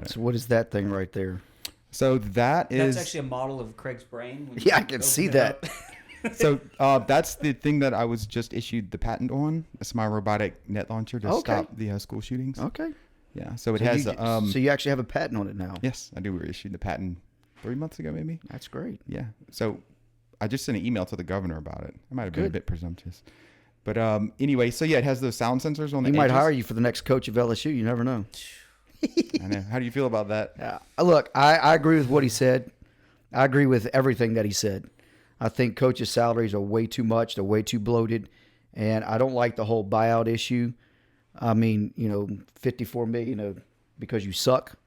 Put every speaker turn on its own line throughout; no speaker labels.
So what is that thing right there?
So that's
actually a model of Craig's brain.
Yeah, I can see that.
So that's the thing that I was just issued the patent on. It's my robotic net launcher to stop the school shootings.
Okay.
Yeah. So it has.
So you actually have a patent on it now.
Yes, I do. We were issued the patent 3 months ago, maybe.
That's great.
Yeah. So I just sent an email to the governor about it. I might have been a bit presumptuous. But anyway, so yeah, it has those sound sensors on the edges.
He might hire you for the next coach of LSU. You never know.
I know. How do you feel about that?
Look, I agree with what he said. I agree with everything that he said. I think coaches' salaries are way too much. They're way too bloated. And I don't like the whole buyout issue. I mean, $54 million because you suck,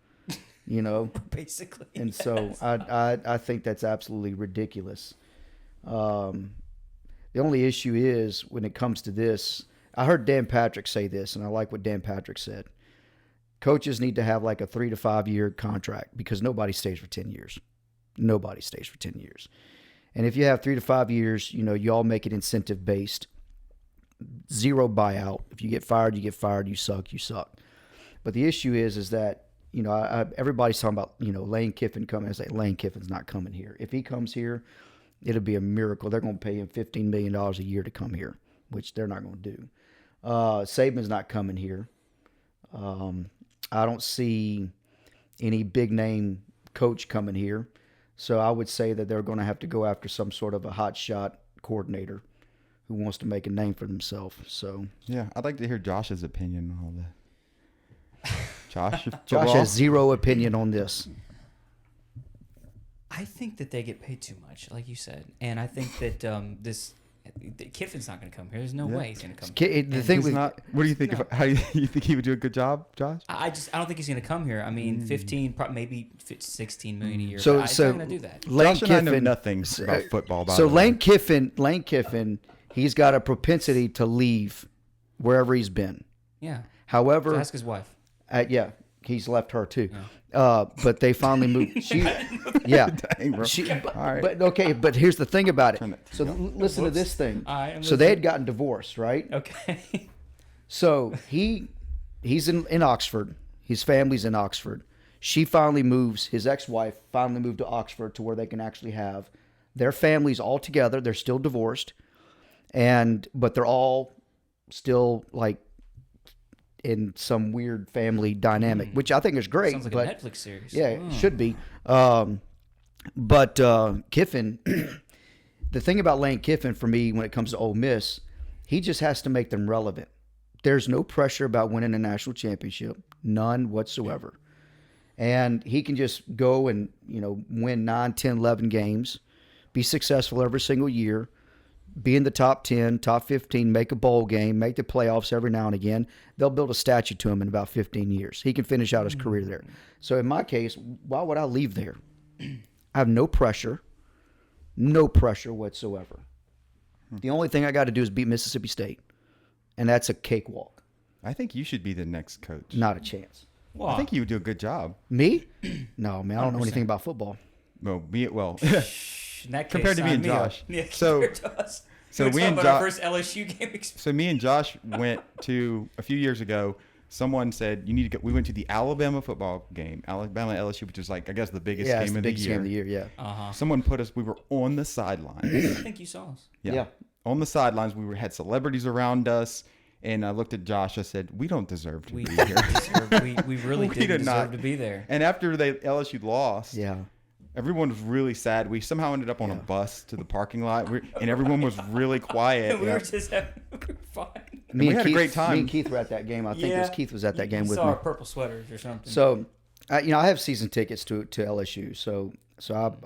Basically.
And yes. So I think that's absolutely ridiculous. The only issue is when it comes to this, I heard Dan Patrick say this, and I like what Dan Patrick said. Coaches need to have like a 3 to 5 year contract because nobody stays for 10 years. Nobody stays for 10 years. And if you have 3 to 5 years, you all make it incentive based. Zero buyout. If you get fired, you get fired. You suck, you suck. But the issue is that, everybody's talking about, Lane Kiffin coming. I say Lane Kiffin's not coming here. If he comes here, it'll be a miracle. They're going to pay him $15 million a year to come here, which they're not going to do. Saban's not coming here. I don't see any big name coach coming here. So I would say that they're going to have to go after some sort of a hot shot coordinator who wants to make a name for themselves. So
yeah, I'd like to hear Josh's opinion on all that.
Josh has zero opinion on this.
I think that they get paid too much, like you said, and I think that Kiffin's not going to come here. There's no way he's going to come here.
The thing with
what do you think? No. How do you think he would do a good job, Josh?
I don't think he's going to come here. I mean, 15, maybe 16 million a year.
So
he's not going to do that.
Lane Kiffin, I know nothing about football.
So Lane Kiffin, he's got a propensity to leave wherever he's been.
Yeah.
However,
so ask his wife.
Yeah, he's left her too.
Oh.
But they finally moved. Yeah.
Dang, bro.
Right. But okay. But here's the thing about it. So listen to this thing. So they had gotten divorced, right?
Okay.
So he's in Oxford. His family's in Oxford. She finally moves. His ex-wife finally moved to Oxford to where they can actually have their families all together. They're still divorced, but they're all still like in some weird family dynamic, which I think is great.
Sounds like a Netflix series.
Yeah, it should be. But Kiffin, the thing about Lane Kiffin for me when it comes to Ole Miss, he just has to make them relevant. There's no pressure about winning a national championship, none whatsoever. And he can just go and, win 9, 10, 11 games, be successful every single year, be in the top 10, top 15, make a bowl game, make the playoffs every now and again. They'll build a statue to him in about 15 years. He can finish out his career there. So in my case, why would I leave there? I have no pressure whatsoever. The only thing I got to do is beat Mississippi State, and that's a cakewalk.
I think you should be the next coach.
Not a chance.
Well, I think you would do a good job.
Me? No, man, I don't know anything about football.
Well,
In that case,
compared to me and Josh.
Yeah,
so
we and Josh, our first LSU game experience.
So me and Josh went to a few years ago. Someone said you need to go. We went to the Alabama football game, Alabama LSU, which is like I guess the biggest game of the year.
Biggest game of the year. Yeah.
Uh-huh.
Someone put us. We were on the sidelines.
I think you saw us.
Yeah.
On the sidelines, had celebrities around us. And I looked at Josh. I said, "We don't deserve to be here.
We really didn't deserve to be there."
And after LSU lost,
yeah,
everyone was really sad. We somehow ended up on a bus to the parking lot, and everyone was really quiet.
we were just having fun.
We had a great time.
Me and Keith were at that game. I think it was Keith was at that game with me.
Saw our purple sweaters or something.
So, I have season tickets to LSU, so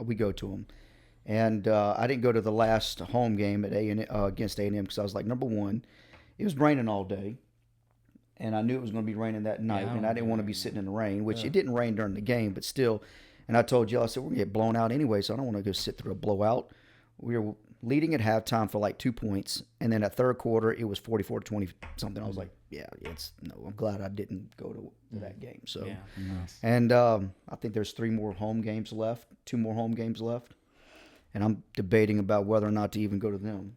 we go to them. And I didn't go to the last home game at against A&M because I was like, number one, it was raining all day, and I knew it was going to be raining that night, and I didn't want to be sitting in the rain, which it didn't rain during the game, but still. And I told Jill, I said, we're going to get blown out anyway, so I don't want to go sit through a blowout. We were leading at halftime for like 2 points, and then at third quarter, it was 44-20 something. I was like, I'm glad I didn't go to that game. So,
nice.
And I think there's 2 more home games left, and I'm debating about whether or not to even go to them.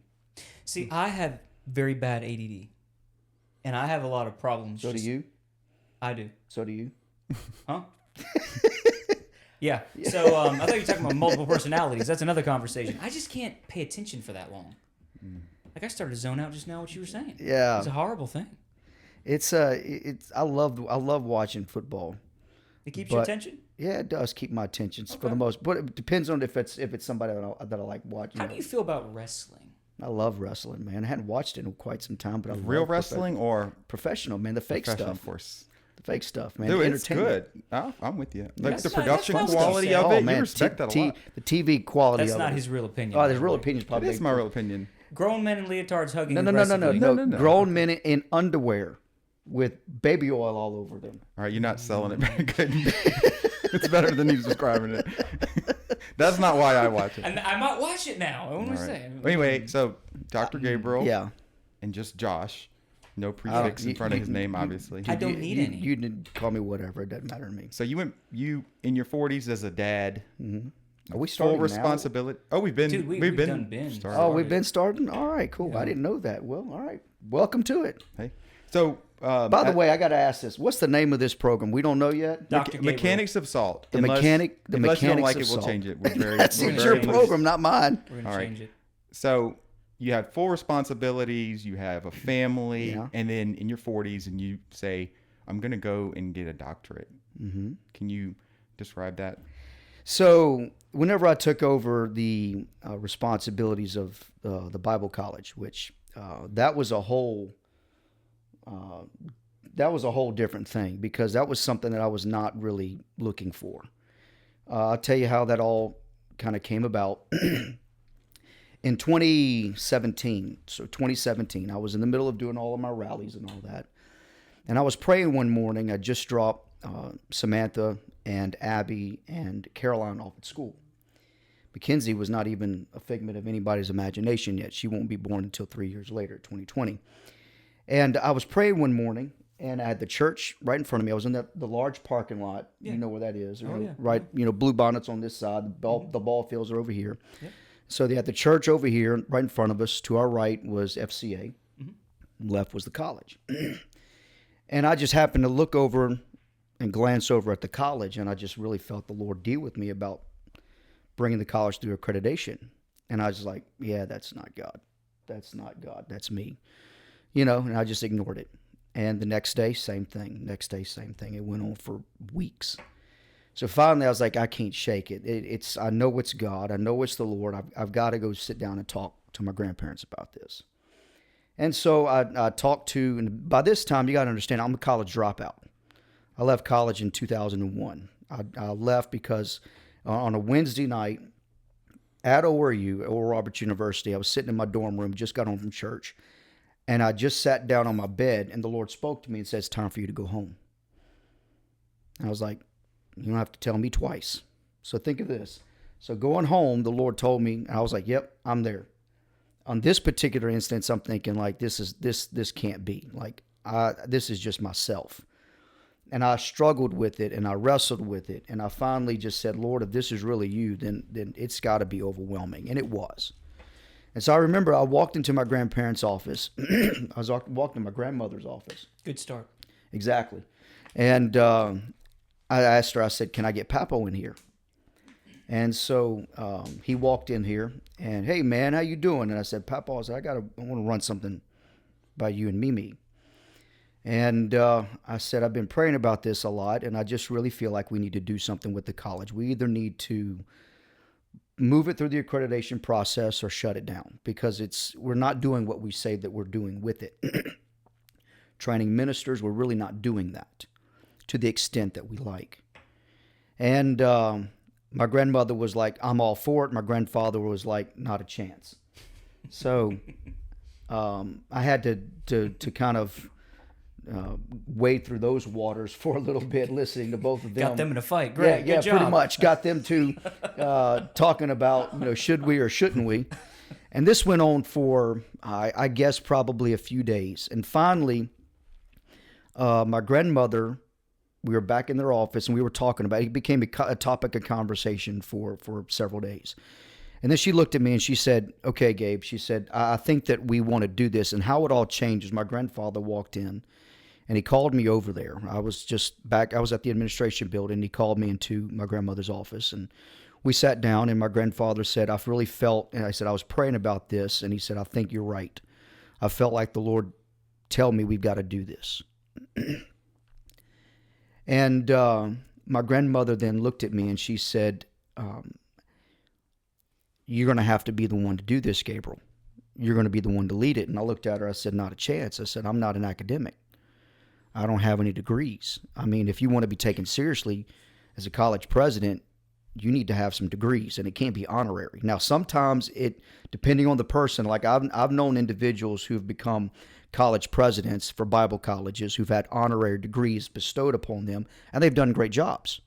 See, I have very bad ADD, and I have a lot of problems.
So do you?
I do.
So do you?
Huh? Yeah. So I thought you were talking about multiple personalities. That's another conversation. I just can't pay attention for that long. Like I started to zone out just now. What you were saying.
Yeah.
It's a horrible thing.
It's I love watching football.
It keeps your attention.
Yeah, it does keep my attention for the most. But it depends on if it's somebody that I like watching.
How do you feel about wrestling?
I love wrestling, man. I hadn't watched it in quite some time, but I
Real
love
wrestling or
professional, man. The fake
professional,
stuff,
of course.
the fake stuff, man.
Dude,
The
it's
entertainment.
good. Oh, I'm with you. Like
That's
the
not- that's
production
not
quality
stuff
of
said.
it, you respect that a lot.
The TV quality
That's
of
not
it.
his real opinion.
Oh,
by
his
the
real
way.
opinion is
It
probably
is my real opinion.
Grown men in leotards hugging.
No.
aggressively.
No.
Grown men in underwear with baby oil all over them.
All right, you're not selling it very good. It's better than you describing it. That's not why I watch it.
And I might watch it now. I want to
All
say.
right. Anyway, so Dr. Gabriel
Yeah.
and just Josh. No prefix in front of his name, obviously.
I don't need any.
You can call me whatever. It doesn't matter to me.
So you in your 40s as a dad.
Are we
Full
starting now?
responsibility. Oh, we've been
Dude, we've
been
done been.
started.
Oh, we've been starting? All right, cool. I didn't know that. Well, all right. Welcome to it.
Hey. So
By the way, I got to ask this. What's the name of this program? We don't know yet?
Dr. Gabriel.
Mechanics of Salt.
The
unless you don't
Mechanics
like
of
it, we'll
Salt.
change it. We're very,
That's
we're
your
very
loose.
program, not mine.
We're gonna
All right.
change it.
So you have full responsibilities, you have a family,
Yeah.
and then in your 40s, and you say, I'm going to go and get a doctorate. Mm-hmm. Can you describe that?
So, whenever I took over the responsibilities of the Bible College, which that was a whole different thing because that was something that I was not really looking for. I'll tell you how that all kind of came about. In 2017, I was in the middle of doing all of my rallies and all that. And I was praying one morning. I just dropped Samantha and Abby and Caroline off at school. Mackenzie was not even a figment of anybody's imagination yet. She won't be born until 3 years later, 2020. And I was praying one morning, and I had the church right in front of me. I was in the large parking lot.
Yeah.
You know where that is.
Oh, yeah.
Right, blue bonnets on this side. The ball fields are over here.
Yep.
So they had the church over here, right in front of us. To our right was FCA. Left was the college. And I just happened to look over and glance over at the college, and I just really felt the Lord deal with me about bringing the college through accreditation. And I was like, yeah, that's not God. That's not God. That's me. And I just ignored it. And the next day, same thing. Next day, same thing. It went on for weeks. So finally, I was like, I can't shake it. I know it's God. I know it's the Lord. I've got to go sit down and talk to my grandparents about this. And so I talked to, and by this time, you got to understand, I'm a college dropout. I left college in 2001. I left because on a Wednesday night at ORU, Oral Roberts University, I was sitting in my dorm room, just got home from church, and I just sat down on my bed, and the Lord spoke to me and said, it's time for you to go home. And I was like, you don't have to tell me twice. So think of this. So going home, the Lord told me, and I was like, yep, I'm there. On this particular instance, I'm thinking like, this can't be. Like, this is just myself. And I struggled with it, and I wrestled with it, and I finally just said, Lord, if this is really you, then it's got to be overwhelming. And it was. And so I remember I walked into my grandparents' office. I walked into my grandmother's office.
Good start.
Exactly. And I asked her, I said, can I get Papo in here? And so he walked in here, and, hey, man, how you doing? And I said, Papo, I want to run something by you and Mimi. And I said, I've been praying about this a lot, and I just really feel like we need to do something with the college. We either need to move it through the accreditation process or shut it down because we're not doing what we say that we're doing with it. Training ministers, we're really not doing that to the extent that we like. And my grandmother was like, I'm all for it. My grandfather was like, not a chance. So I had to kind of wade through those waters for a little bit, listening to both of them.
Got them in a fight. Great.
Yeah,
Good job.
pretty much. Got them to talking about, should we or shouldn't we? And this went on for, I guess, probably a few days. And finally, my grandmother, we were back in their office, and we were talking about it. It became a topic of conversation for several days. And then she looked at me and she said, okay, Gabe, she said, I think that we want to do this. And how it all changed is my grandfather walked in And he called me over there. I was at the administration building. He called me into my grandmother's office, and we sat down, and my grandfather said, I've really felt, and I said, I was praying about this, and he said, I think you're right. I felt like the Lord tell me we've got to do this. And my grandmother then looked at me, and she said, you're going to have to be the one to do this, Gabriel. You're going to be the one to lead it. And I looked at her, I said, not a chance. I said, I'm not an academic. I don't have any degrees. I mean, if you want to be taken seriously as a college president, you need to have some degrees, and it can't be honorary. Now, sometimes depending on the person, like I've known individuals who've become college presidents for Bible colleges who've had honorary degrees bestowed upon them, and they've done great jobs.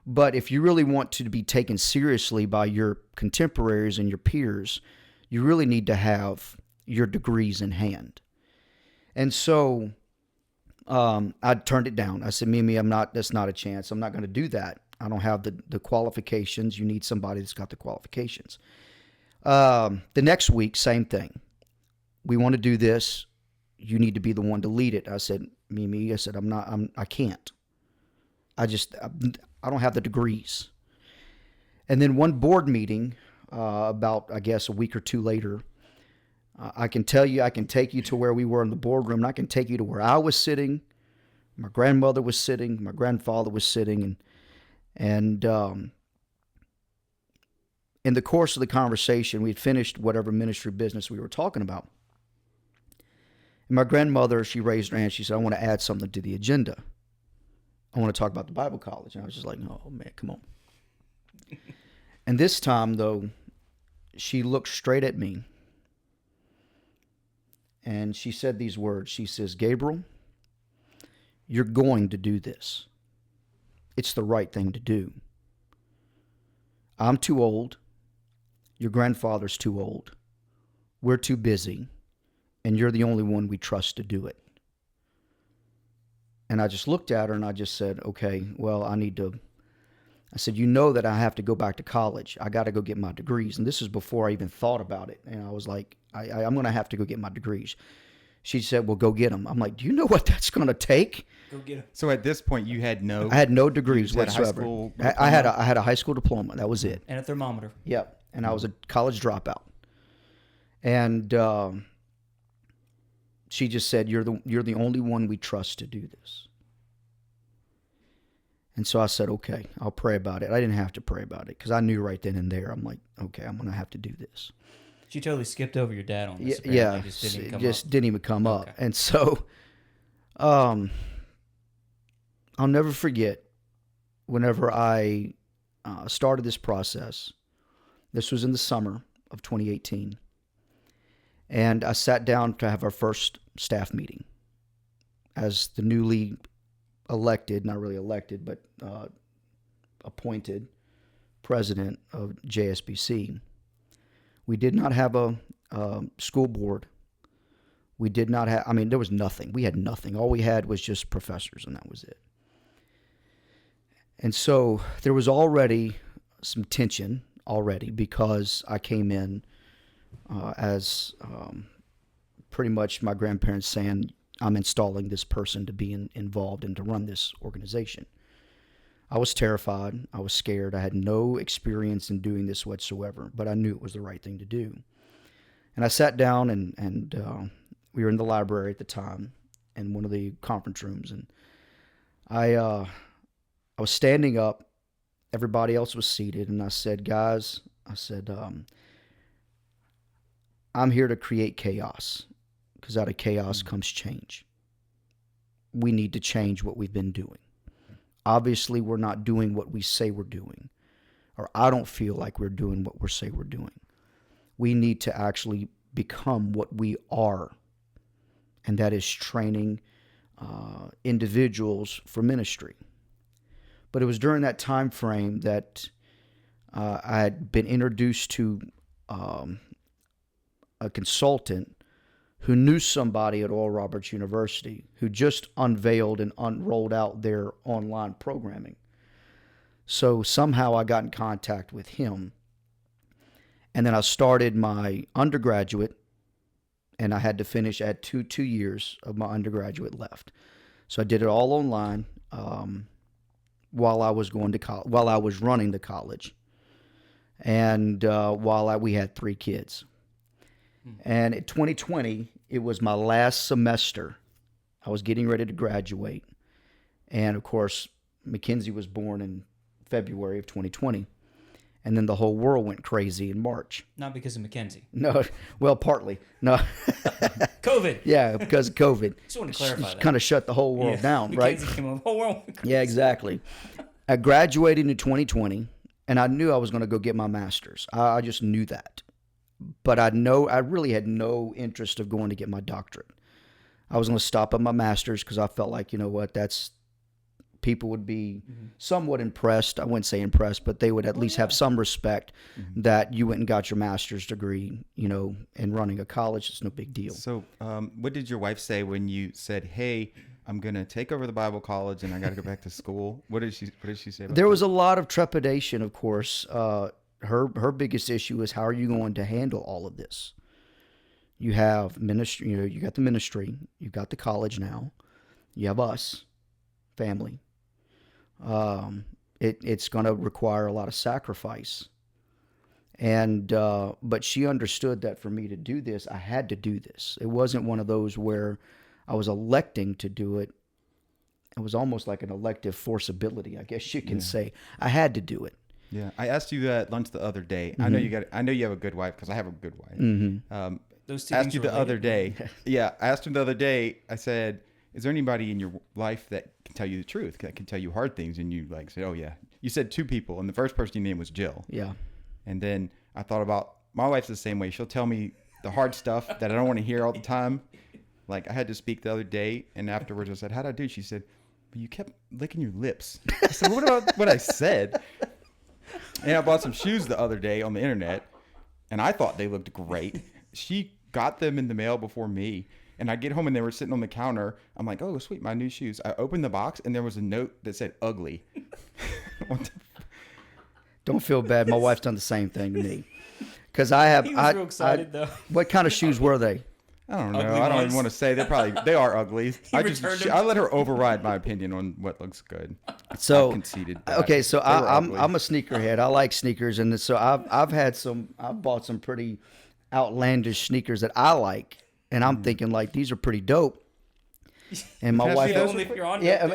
But if you really want to be taken seriously by your contemporaries and your peers, you really need to have your degrees in hand. And so I turned it down. I said, Mimi, that's not a chance. I'm not going to do that. I don't have the qualifications. You need somebody that's got the qualifications. The next week, same thing. We want to do this. You need to be the one to lead it. I said, Mimi, I said, I can't. I don't have the degrees. And then one board meeting, about, I guess, a week or two later, I can tell you, I can take you to where we were in the boardroom, and I can take you to where I was sitting, my grandmother was sitting, my grandfather was sitting, and in the course of the conversation, we had finished whatever ministry business we were talking about. And my grandmother, she raised her hand. She said, I want to add something to the agenda. I want to talk about the Bible college. And I was just like, oh, man, come on. And this time, though, she looked straight at me. And she said these words. She says, Gabriel, you're going to do this. It's the right thing to do. I'm too old. Your grandfather's too old. We're too busy. And you're the only one we trust to do it. And I just looked at her and I just said, okay, well, I said, you know that I have to go back to college. I got to go get my degrees. And this is before I even thought about it. And I was like, I'm going to have to go get my degrees. She said, well, go get them. I'm like, do you know what that's going to take?
Go get them.
So at this point, you had no...
I had no degrees whatsoever. I had a high school diploma. That was it.
And a thermometer.
Yep. And I was a college dropout. And she just said, you're the only one we trust to do this. And so I said, okay, I'll pray about it. I didn't have to pray about it because I knew right then and there. I'm like, okay, I'm going to have to do this.
She totally skipped over your dad on this.
Yeah,
Just
didn't even come up. And so I'll never forget whenever I started this process. This was in the summer of 2018. And I sat down to have our first staff meeting as the newly elected, not really elected, but appointed president of JSBC. We did not have a school board. We did not have, there was nothing. We had nothing. All we had was just professors, and that was it. And so there was already some tension because I came in as pretty much my grandparents saying, I'm installing this person to be involved and to run this organization. I was terrified. I was scared. I had no experience in doing this whatsoever, but I knew it was the right thing to do. And I sat down and we were in the library at the time in one of the conference rooms, and I was standing up. Everybody else was seated, and I said, guys, I'm here to create chaos, because out of chaos comes change. We need to change what we've been doing. Obviously, we're not doing what we say we're doing, or I don't feel like we're doing what we say we're doing. We need to actually become what we are, and that is training individuals for ministry. But it was during that time frame that I had been introduced to a consultant who knew somebody at Oral Roberts University who just unveiled and rolled out their online programming. So somehow I got in contact with him. And then I started my undergraduate, and I had to finish at two years of my undergraduate left. So I did it all online while I was going to while I was running the college, and we had 3 kids. And in 2020, it was my last semester. I was getting ready to graduate, and of course, Mackenzie was born in February of 2020. And then the whole world went crazy in March.
Not because of Mackenzie.
No, well, partly. No.
COVID.
Yeah, because of COVID.
Just want to clarify that.
Kind of shut the whole world down, right?
Mackenzie came over, whole world went crazy.
Yeah, exactly. I graduated in 2020, and I knew I was going to go get my master's. I just knew that. But I really had no interest of going to get my doctorate. I was going to stop at my master's because I felt like, you know what, people would be somewhat impressed. I wouldn't say impressed, but they would at least have some respect that you went and got your master's degree, and running a college. It's no big deal.
So what did your wife say when you said, hey, I'm going to take over the Bible college and I got to go back to school? What did she say about
There
that?
was a lot of trepidation, of course. Her biggest issue is, how are you going to handle all of this? You have ministry, you got the ministry, you got the college now, you have us, family. It's going to require a lot of sacrifice. And, but she understood that for me to do this, I had to do this. It wasn't one of those where I was electing to do it. It was almost like an elective forcibility, I guess you can say. I had to do it.
Yeah. I asked you at lunch the other day. I know you have a good wife, because I have a good wife.
Those two
Asked
things
you the
related.
other day. Yeah. I asked him the other day, I said, is there anybody in your life that can tell you the truth, that can tell you hard things? And you said, oh yeah. You said 2 people, and the first person you named was Jill.
Yeah.
And then I thought about, my wife's the same way. She'll tell me the hard stuff that I don't want to hear all the time. Like, I had to speak the other day, and afterwards I said, how'd I do? She said, but you kept licking your lips. I said, what about what I said? And I bought some shoes the other day on the internet, and I thought they looked great. She got them in the mail before me. And I get home and they were sitting on the counter. I'm like, oh, sweet, my new shoes. I opened the box and there was a note that said ugly.
Don't feel bad. My wife's done the same thing to me. Because I have.
He was real excited, though.
What kind of shoes were they?
I don't know.
Ugly
I don't
ones.
even want to say. They are ugly.
returned them.
I let her override my opinion on what looks good.
So
I conceded that.
okay, so
They were
I'm
ugly.
a sneakerhead. I like sneakers, and so I've bought some pretty outlandish sneakers that I like, and I'm thinking like, these are pretty dope. And my
Can I
wife,
see those?
Only if you're on.
yeah,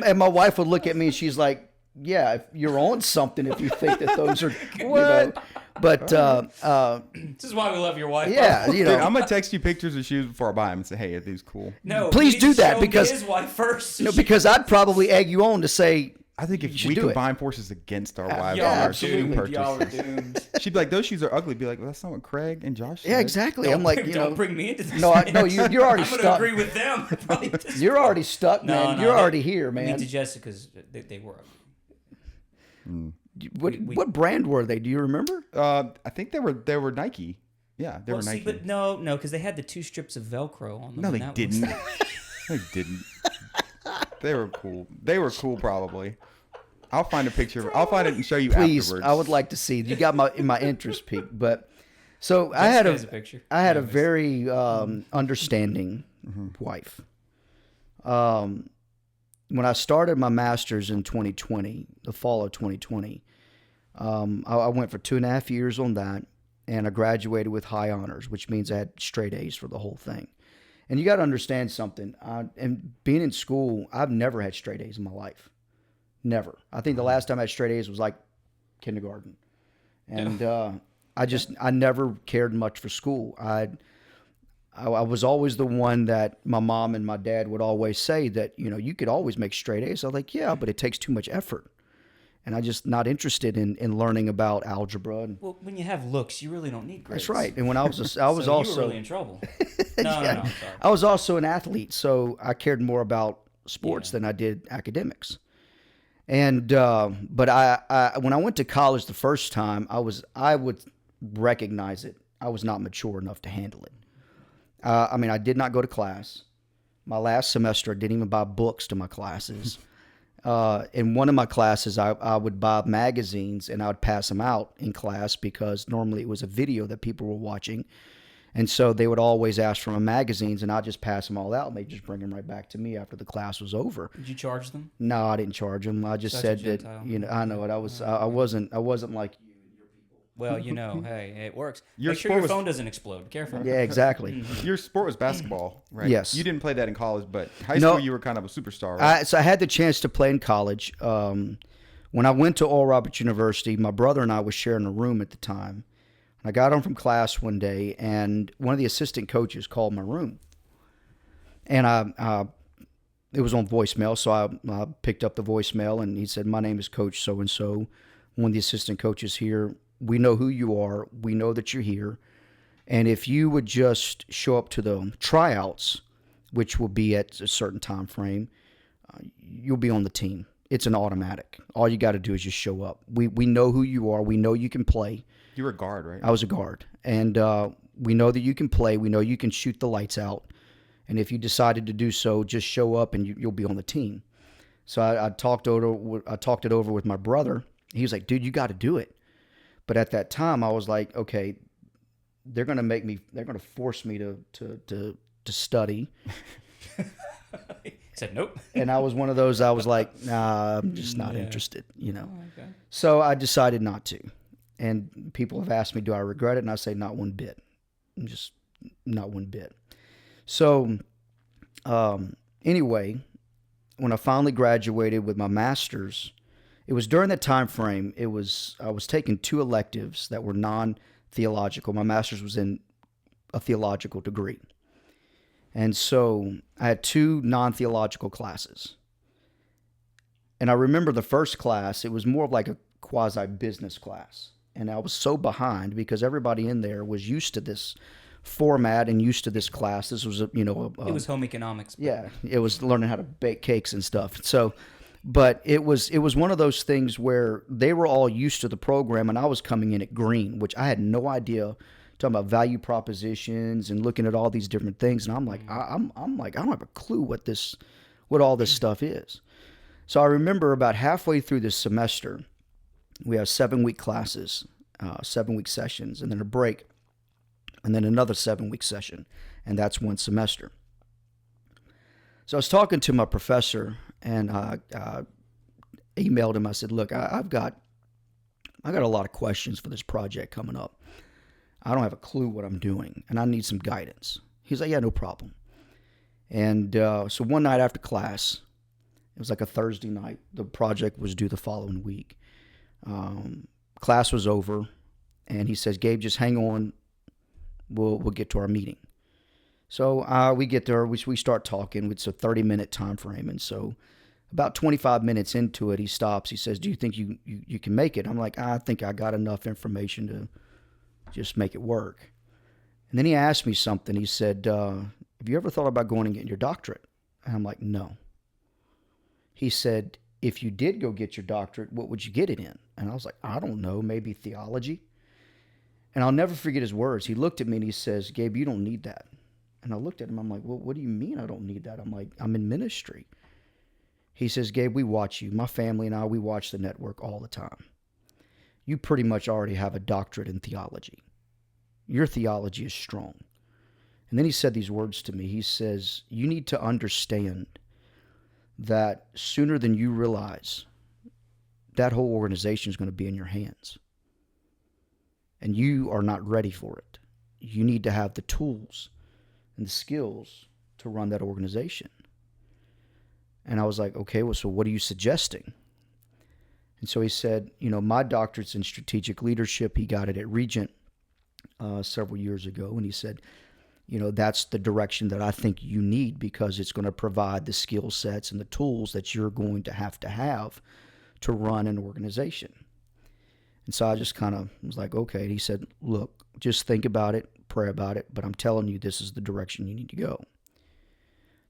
and my wife would look at me and she's like, yeah, if you're on something if you think that those are
What?
But
This is why we love your wife.
yeah,
Dude, I'm gonna text you pictures of shoes before I buy them and say, hey, are these cool?
No,
Please
you need
do
to
that
show 'em to
because-
his wife first. so
no,
she-
because I'd probably egg you on to say,
I think
You
if
should
we
do it.
combine forces against our wives
y'all
on
are
our shoe
doomed. Y'all are
purchases,
doomed.
she'd be like, those shoes are ugly. Be like, well, that's not what Craig and Josh said.
yeah, exactly. I'm like, you
don't
know,
bring me into this.
no, you're already
I'm gonna
stuck.
agree with them. Probably just-
You're already stuck,
No,
man.
no,
You're
they-
already here,
I mean,
man.
to Jessica's, they were ugly.
What brand were they? Do you remember?
I think they were Nike. Yeah, they were
See,
Nike.
but no, because they had the 2 strips of Velcro on them.
No,
and
they
that
didn't.
was-
They didn't. They were cool. They were cool, probably. I'll find a picture. I'll find it and show you
Please,
afterwards.
I would like to see. You got my interest peaked, but so I
Jessica
had
has a picture.
I had a
Anyways.
very understanding wife. When I started my master's in 2020, the fall of 2020, I went for 2.5 years on that, and I graduated with high honors, which means I had straight A's for the whole thing. And you got to understand something. And being in school, I've never had straight A's in my life. Never. I think the last time I had straight A's was like kindergarten. And I never cared much for school. I was always the one that my mom and my dad would always say that, you could always make straight A's. I was like, yeah, but it takes too much effort. And I'm just not interested in learning about algebra. And
Well, when you have looks, you really don't need grades.
that's right. And when I was, I was
So you
also,
were really in trouble. No, I'm sorry.
I was also an athlete, so I cared more about sports than I did academics. And but I when I went to college the first time, I would recognize it. I was not mature enough to handle it. I mean, I did not go to class. My last semester, I didn't even buy books to my classes. In one of my classes, I would buy magazines and I would pass them out in class because normally it was a video that people were watching. And so they would always ask for my magazines, and I'd just pass them all out, and they'd just bring them right back to me after the class was over.
Did you charge them?
No, I didn't charge them. I just
Such a
said that,
Gentile.
you know, I know it. I wasn't like you and your people.
Well, you know, hey, it works.
Your
Make sure
sport
your
was-
phone doesn't explode. Careful.
Yeah, exactly.
Your sport was basketball, right?
Yes.
You didn't play that in college, but high
No.
school you were kind of a superstar, right?
So I had the chance to play in college. When I went to Oral Roberts University, my brother and I was sharing a room at the time. I got home from class one day, and one of the assistant coaches called my room. And it was on voicemail, so I picked up the voicemail, and he said, "My name is Coach so-and-so, one of the assistant coaches here. We know who you are. We know that you're here. And if you would just show up to the tryouts, which will be at a certain time frame, you'll be on the team. It's an automatic. All you got to do is just show up. We know who you are. We know you can play."
You were a guard, right?
I was a guard. And we know that you can play. We know you can shoot the lights out. And if you decided to do so, just show up and you'll be on the team. So I talked it over with my brother. He was like, "Dude, you got to do it." But at that time, I was like, okay, they're going to force me to study.
He said, nope.
And I was one of those, I was like, nah, I'm just not interested, you know.
Oh, okay.
So I decided not to. And people have asked me, do I regret it? And I say, not one bit. Just not one bit. So anyway, when I finally graduated with my master's, it was during that time frame. I was taking 2 electives that were non-theological. My master's was in a theological degree. And so I had 2 non-theological classes. And I remember the first class, it was more of like a quasi-business class. And I was so behind because everybody in there was used to this format and used to this class. This was, it
was home economics.
Yeah, it was learning how to bake cakes and stuff. So, but it was one of those things where they were all used to the program, and I was coming in at green, which I had no idea. Talking about value propositions and looking at all these different things, and I'm like, I'm like, I don't have a clue what all this stuff is. So I remember about halfway through this semester, we have 7-week classes, 7-week sessions, and then a break, and then another 7-week session, and that's one semester. So I was talking to my professor, and I emailed him. I said, "Look, I got a lot of questions for this project coming up. I don't have a clue what I'm doing, and I need some guidance." He's like, "Yeah, no problem." And so one night after class, it was like a Thursday night. The project was due the following week. Class was over, and he says, "Gabe, just hang on. We'll get to our meeting." So we get there. We start talking. It's a 30-minute time frame, and so about 25 minutes into it, he stops. He says, "Do you think you can make it?" I'm like, "I think I got enough information to just make it work." And then he asked me something. He said, "Have you ever thought about going and getting your doctorate?" And I'm like, "No." He said, "If you did go get your doctorate, what would you get it in?" And I was like, "I don't know, maybe theology." And I'll never forget his words. He looked at me and he says, "Gabe, you don't need that." And I looked at him. I'm like, "Well, what do you mean I don't need that?" I'm like, "I'm in ministry." He says, "Gabe, we watch you. My family and I, we watch the network all the time. You pretty much already have a doctorate in theology. Your theology is strong." And then he said these words to me. He says, "You need to understand that sooner than you realize, that whole organization is going to be in your hands. And you are not ready for it. You need to have the tools and the skills to run that organization." And I was like, "Okay, well, so what are you suggesting?" And so he said, "My doctorate's in strategic leadership." He got it at Regent several years ago. And he said, "That's the direction that I think you need because it's going to provide the skill sets and the tools that you're going to have to run an organization." And so I just kind of was like, okay. And he said, "Look, just think about it, pray about it, but I'm telling you, this is the direction you need to go."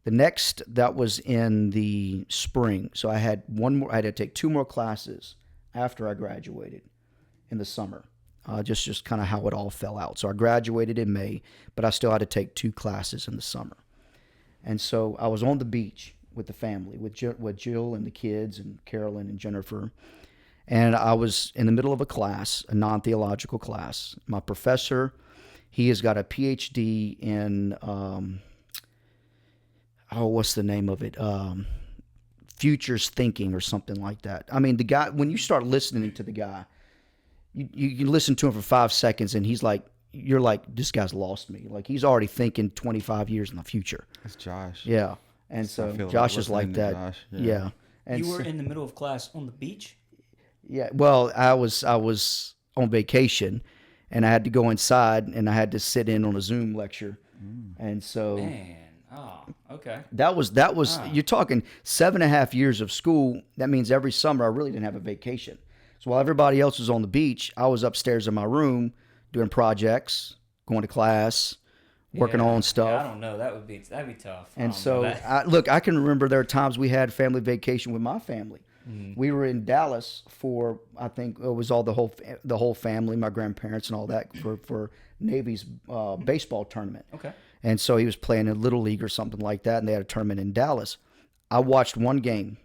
The next, that was in the spring. So I had I had to take 2 more classes after I graduated in the summer. Just kind of how it all fell out. So I graduated in May, but I still had to take 2 classes in the summer. And so I was on the beach with the family, with Jill and the kids and Carolyn and Jennifer. And I was in the middle of a class, a non-theological class. My professor, He has got a PhD in what's the name of it? Futures thinking or something like that. I mean, the guy, when you start listening to the guy, you can listen to him for 5 seconds and he's like, you're like, this guy's lost me. Like, he's already thinking 25 years in the future.
That's Josh.
Yeah. And
I
so
feel
Josh is
listening
like
to
that.
Josh,
Yeah. And
You were
so-
in the middle of class on the beach?
yeah. Well, I was on vacation and I had to go inside and I had to sit in on a Zoom lecture. And so
Man. Oh, okay.
that was you're talking 7.5 years of school. That means every summer I really didn't have a vacation. So while everybody else was on the beach, I was upstairs in my room doing projects, going to class, working
Yeah.
on stuff.
Yeah, I don't know. That'd be tough. I
And
don't know
so,
that.
I can remember there are times we had family vacation with my family. We were in Dallas for, I think it was all the whole family, my grandparents and all that, for Navy's baseball tournament.
Okay.
And so he was playing in Little League or something like that, and they had a tournament in Dallas. I watched one game,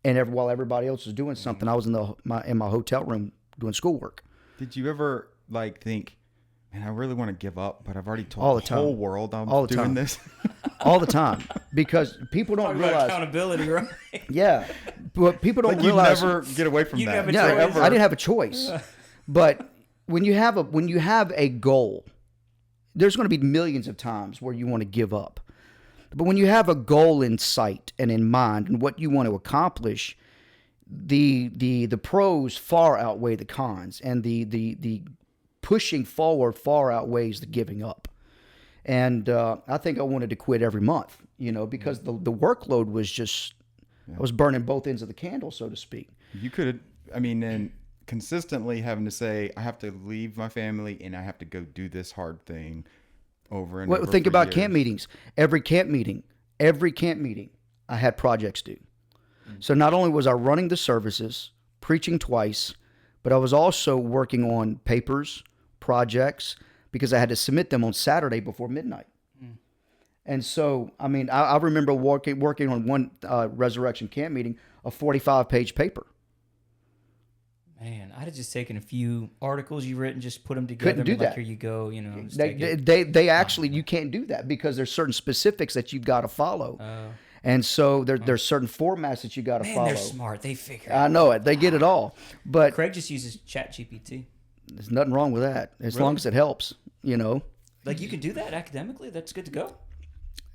and while everybody else was doing something, I was in my hotel room doing schoolwork.
Did you ever like think, man, I really want to give up, but I've already told
All
the
the time.
whole world I'm
All the
doing
time.
this?
All the time, because people don't
Talk about
realize.
accountability, right?
Yeah, but people don't
Like you
realize.
never get away from
You
that.
never
Yeah,
choice.
I didn't have a choice. But when you have a goal, there's going to be millions of times where you want to give up. But when you have a goal in sight and in mind and what you want to accomplish, the pros far outweigh the cons, and the pushing forward far outweighs the giving up. And I think I wanted to quit every month, because the workload was just, I was burning both ends of the candle, so to speak.
You could, and consistently having to say, I have to leave my family and I have to go do this hard thing over and
Well,
over.
think
for
about
years.
camp meetings. Every camp meeting, I had projects due. So not only was I running the services, preaching twice, but I was also working on papers, projects, because I had to submit them on Saturday before midnight. And so, I remember working on one resurrection camp meeting, a 45-page paper.
Man, I'd have just taken a few articles you've written, just put them together.
Couldn't do
and been like,
that.
Here you go. Just take it.
They actually, you can't do that because there's certain specifics that you've got to follow. And so there's certain formats that you got to
Man,
follow.
they're smart. They figure
I
it.
know it. They get it all. But
Craig just uses ChatGPT.
there's nothing wrong with that as
Really?
long as it helps,
Like, you can do that academically. That's good to go.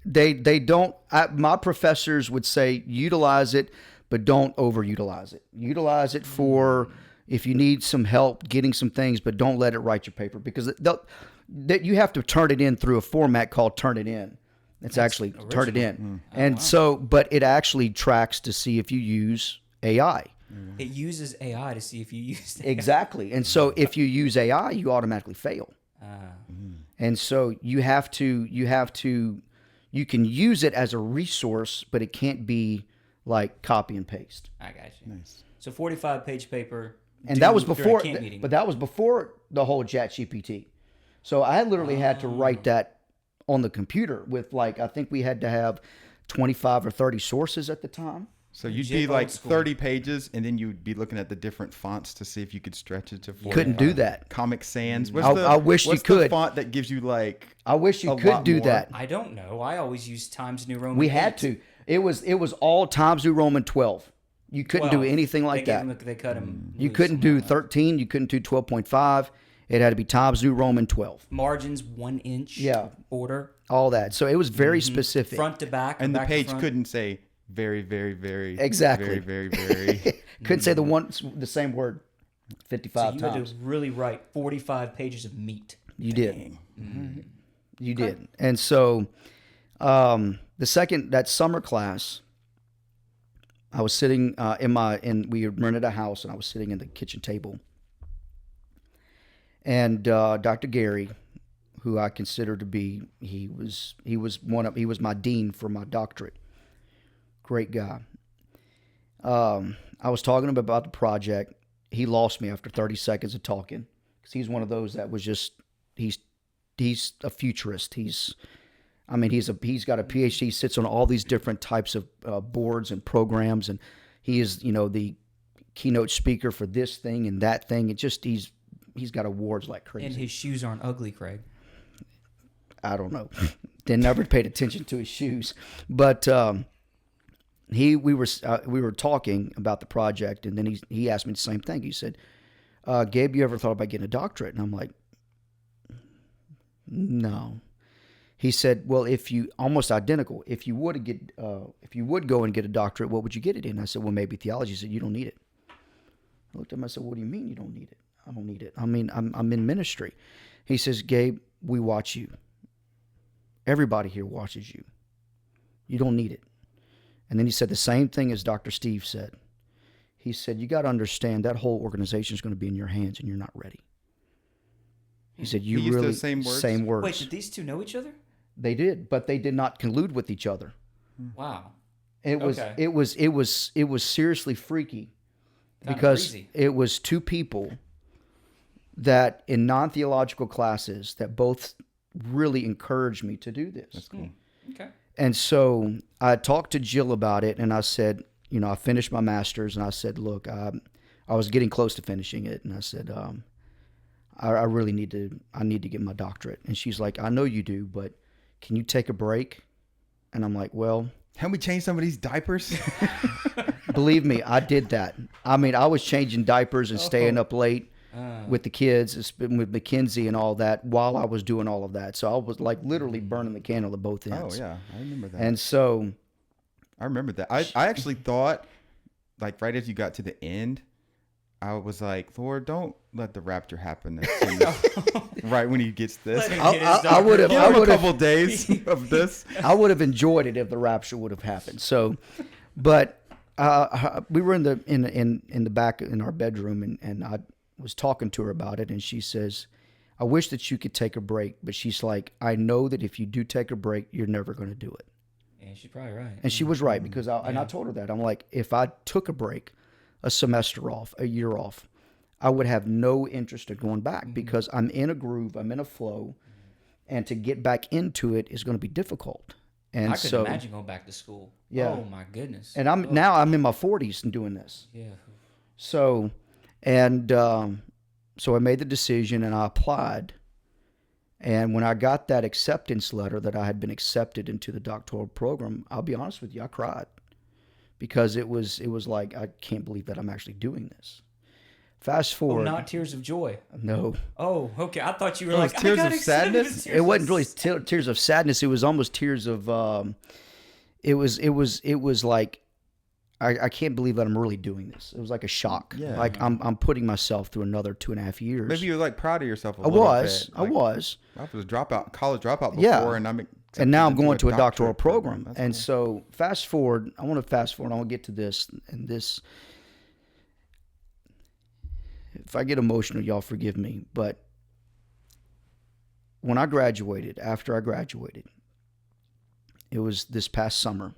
They don't. My professors would say utilize it, but don't overutilize it. Utilize it for if you need some help getting some things, but don't let it write your paper because you have to turn it in through a format called Turn It In. It's actually Turn It In, and so but it actually tracks to see if you use AI.
It uses AI to see if you use it.
Exactly, and so if you use AI, you automatically fail. And so you can use it as a resource, but it can't be like copy and paste.
I got you.
Nice.
So 45-page paper.
And that was
during a
before,
camp meeting.
but that was before the whole ChatGPT. So I literally had to write that on the computer with I think we had to have 25 or 30 sources at the time.
So you'd
Legit
be like
old school.
30 pages, and then you'd be looking at the different fonts to see if you could stretch it to 45.
Couldn't do that.
Comic Sans.
I wish you
what's
could.
the font that gives you
I wish you
a
could
lot
do
more?
that.
I don't know. I always use Times New Roman.
We had
8.
to. It was all Times New Roman 12. You couldn't do
12.
anything like
They
that.
gave him they cut him.
You
loose
couldn't
on
do
that.
13. You couldn't do 12.5. It had to be Times New Roman 12.
Margins 1 inch.
Yeah.
Border.
All that. So it was very specific.
Front to back.
and the
back to
page
front.
couldn't say very, very, very,
Exactly.
very, very, very.
Couldn't say the same word
So
55
you had
times.
to really write 45 pages of meat.
You did. You did. And so that summer class, I was sitting we had rented a house and I was sitting in the kitchen table. And Dr. Gary, who I consider to be, he was my dean for my doctorate. Great guy. I was talking to him about the project. He lost me after 30 seconds of talking because he's one of those that was just he's a futurist. He's got a PhD. He sits on all these different types of boards and programs, and he is the keynote speaker for this thing and that thing. he's got awards like crazy.
And his shoes aren't ugly, Craig.
I don't know. They never paid attention to his shoes, but we were talking about the project, and then he asked me the same thing. He said, "Gabe, you ever thought about getting a doctorate?" And I'm like, "No." He said, "Well, if you almost identical, if you would go and get a doctorate, what would you get it in?" I said, "Well, maybe theology." He said, "You don't need it." I looked at him. I said, "What do you mean you don't need it?" "I don't need it. I mean, I'm in ministry." He says, "Gabe, we watch you. Everybody here watches you. You don't need it." And then he said the same thing as Dr. Steve said. He said, "You got to understand that whole organization is going to be in your hands, and you're not ready." He said, "You
He used
really
those same words?
Same words."
Wait, did these two know each other?
They did, but they did not collude with each other.
Wow.
It was
Okay.
it was seriously freaky
Kinda
because
crazy.
it was two people that in non-theological classes that both really encouraged me to do this.
That's cool.
Okay.
And so I talked to Jill about it, and I said, I finished my master's, and I said, look, I was getting close to finishing it, and I said, I really need to get my doctorate. And she's like, "I know you do, but can you take a break?" And I'm like, "Well,
Can we change some of these diapers?
believe me, I did that. I mean, I was changing diapers and staying up late with the kids, with Mackenzie and all that while I was doing all of that. So I was like literally burning the candle at both
Oh
ends.
yeah, I remember that.
And so,
I remember that. I actually thought, like right as you got to the end, I was like, Lord, don't let the rapture happen as soon as, right when he gets this.
Let him
I-
get his
I
doctorate.
would've-
Give
I
him a
would've-
couple days of this.
I would have enjoyed it if the rapture would have happened. So, but we were in the back in our bedroom, and I was talking to her about it, and she says, "I wish that you could take a break," but she's like, "I know that if you do take a break, you're never going to do it."
Yeah, she's probably right.
And she was right, because I told her that. I'm like, if I took a break, a semester off, a year off, I would have no interest in going back, because I'm in a groove, I'm in a flow, and to get back into it is going to be difficult. And
I could
so,
imagine going back to school.
Yeah.
Oh my goodness.
and I'm in my 40s and doing this.
Yeah.
So, and so I made the decision and I applied. And when I got that acceptance letter that I had been accepted into the doctoral program, I'll be honest with you, I cried, because it was like, I can't believe that I'm actually doing this. Fast
Oh,
forward.
not tears of joy.
No,
Oh, okay. I thought you were
It
like
was tears
I got
of
accepted.
sadness?
Tears
it
of
wasn't really tears of sadness. It was almost tears of, it was like, I can't believe that I'm really doing this. It was like a shock.
Yeah.
Like I'm putting myself through another 2.5 years.
Maybe you're like proud of yourself a
I
little
was.
bit.
I
Like,
was.
I was college dropout before,
Yeah.
and I'm accepted
And now I'm
into
going to a doctoral
doctorate
program.
That's
And
cool.
so fast forward, I want to get to this. And this, if I get emotional, y'all forgive me. But when after I graduated, it was this past summer.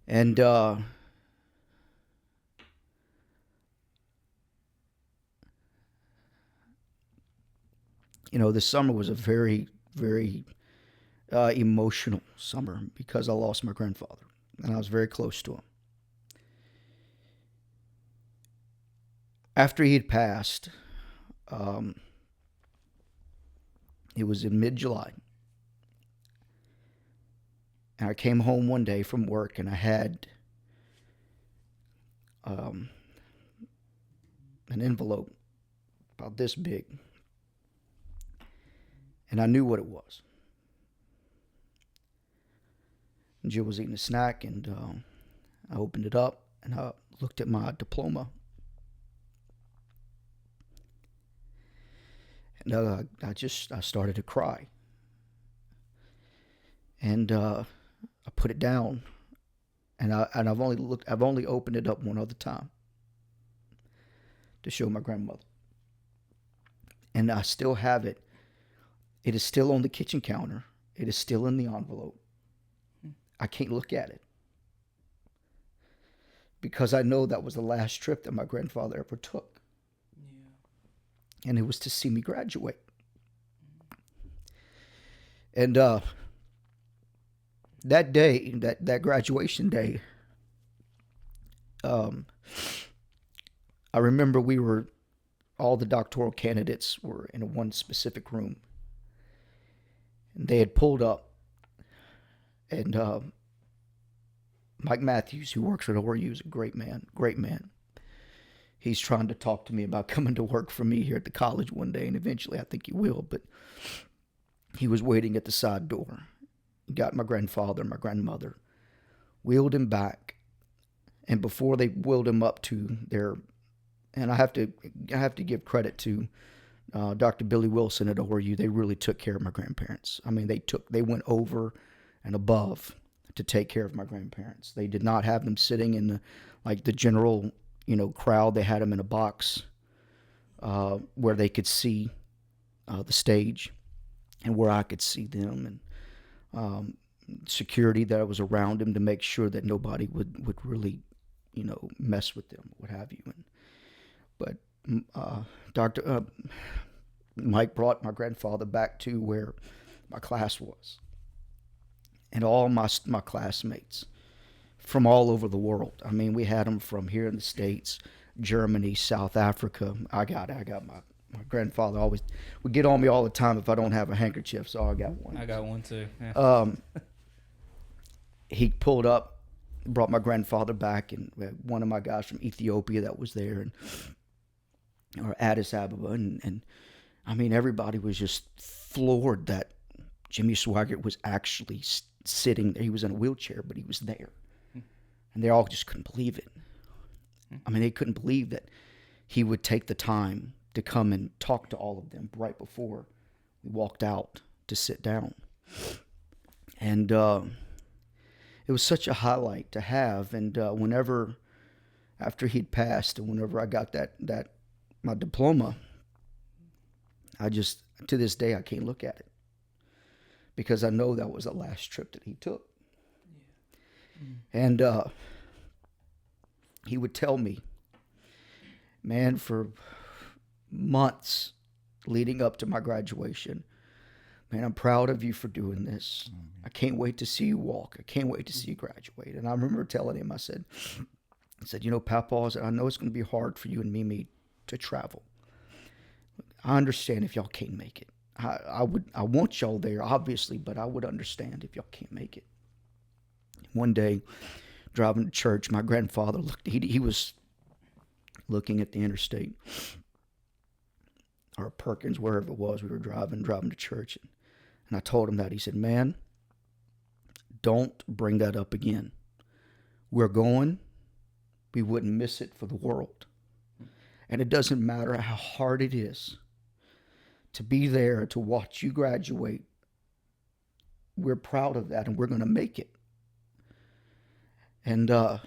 And this summer was a very, very emotional summer, because I lost my grandfather, and I was very close to him. After he had passed, it was in mid-July, and I came home one day from work, and I had an envelope about this big, and I knew what it was. And Jill was eating a snack, and I opened it up, and I looked at my diploma, and I started to cry, and I put it down, and I've only opened it up one other time to show my grandmother, and I still have it. It is still on the kitchen counter. It is still in the envelope. I can't look at it, because I know that was the last trip that my grandfather ever took. And it was to see me graduate. And that day, that graduation day, I remember all the doctoral candidates were in one specific room. And they had pulled up, and Mike Matthews, who works at ORU, is a great man, great man. He's trying to talk to me about coming to work for me here at the college one day, and eventually I think he will, but he was waiting at the side door. He got my grandfather and my grandmother, wheeled him back, and before they wheeled him up to their, and I have to give credit to Dr. Billy Wilson at ORU. They really took care of my grandparents. I mean, they went over and above to take care of my grandparents. They did not have them sitting in the general, crowd. They had them in a box where they could see the stage and where I could see them, and security that was around him to make sure that nobody would really, mess with them, what have you. But Dr. Mike brought my grandfather back to where my class was. And all my classmates from all over the world. I mean, we had them from here in the States, Germany, South Africa. I got my grandfather always would get on me all the time if I don't have a handkerchief, so I got one.
I got one too. Yeah.
He pulled up, brought my grandfather back, and we had one of my guys from Ethiopia that was there, or Addis Ababa, and I mean, everybody was just floored that Jimmy Swaggart was actually sitting there. He was in a wheelchair, but he was there. And they all just couldn't believe it. I mean, they couldn't believe that he would take the time to come and talk to all of them right before we walked out to sit down. And it was such a highlight to have. And whenever, after he'd passed, and whenever I got my diploma, to this day, I can't look at it. Because I know that was the last trip that he took. And he would tell me, man, for months leading up to my graduation, man, I'm proud of you for doing this. I can't wait to see you walk. I can't wait to see you graduate. And I remember telling him, I said, Papa, I know it's going to be hard for you and Mimi to travel. I understand if y'all can't make it. I want y'all there, obviously, but I would understand if y'all can't make it. One day, driving to church, my grandfather he was looking at the interstate, or Perkins, wherever it was. We were driving to church, and I told him that. He said, man, don't bring that up again. We're going. We wouldn't miss it for the world. And it doesn't matter how hard it is to be there to watch you graduate. We're proud of that, and we're going to make it. And to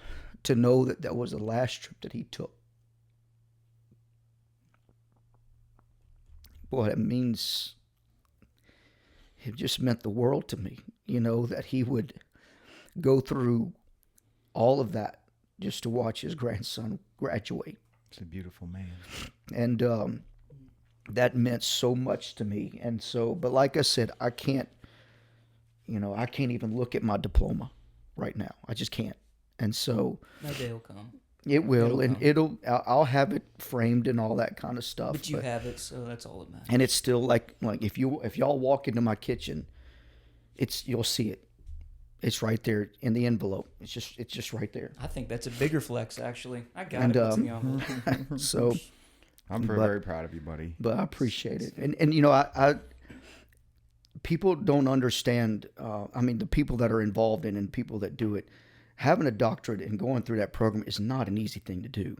know that was the last trip that he took. Boy, it just meant the world to me, that he would go through all of that just to watch his grandson graduate.
It's a beautiful man.
And that meant so much to me. And so, but like I said, I can't even look at my diploma right now. I just can't. And so
that day will come.
It will, and I'll have it framed and all that kind of stuff.
But you have it, so that's all that matters.
And it's still like if y'all walk into my kitchen, you'll see it. It's right there in the envelope. It's just right there.
I think that's a bigger flex, actually. I got it. What's in the envelope?
So
I'm very proud of you, buddy.
But I appreciate it, and I people don't understand. The people that are involved in and people that do it, having a doctorate and going through that program is not an easy thing to do.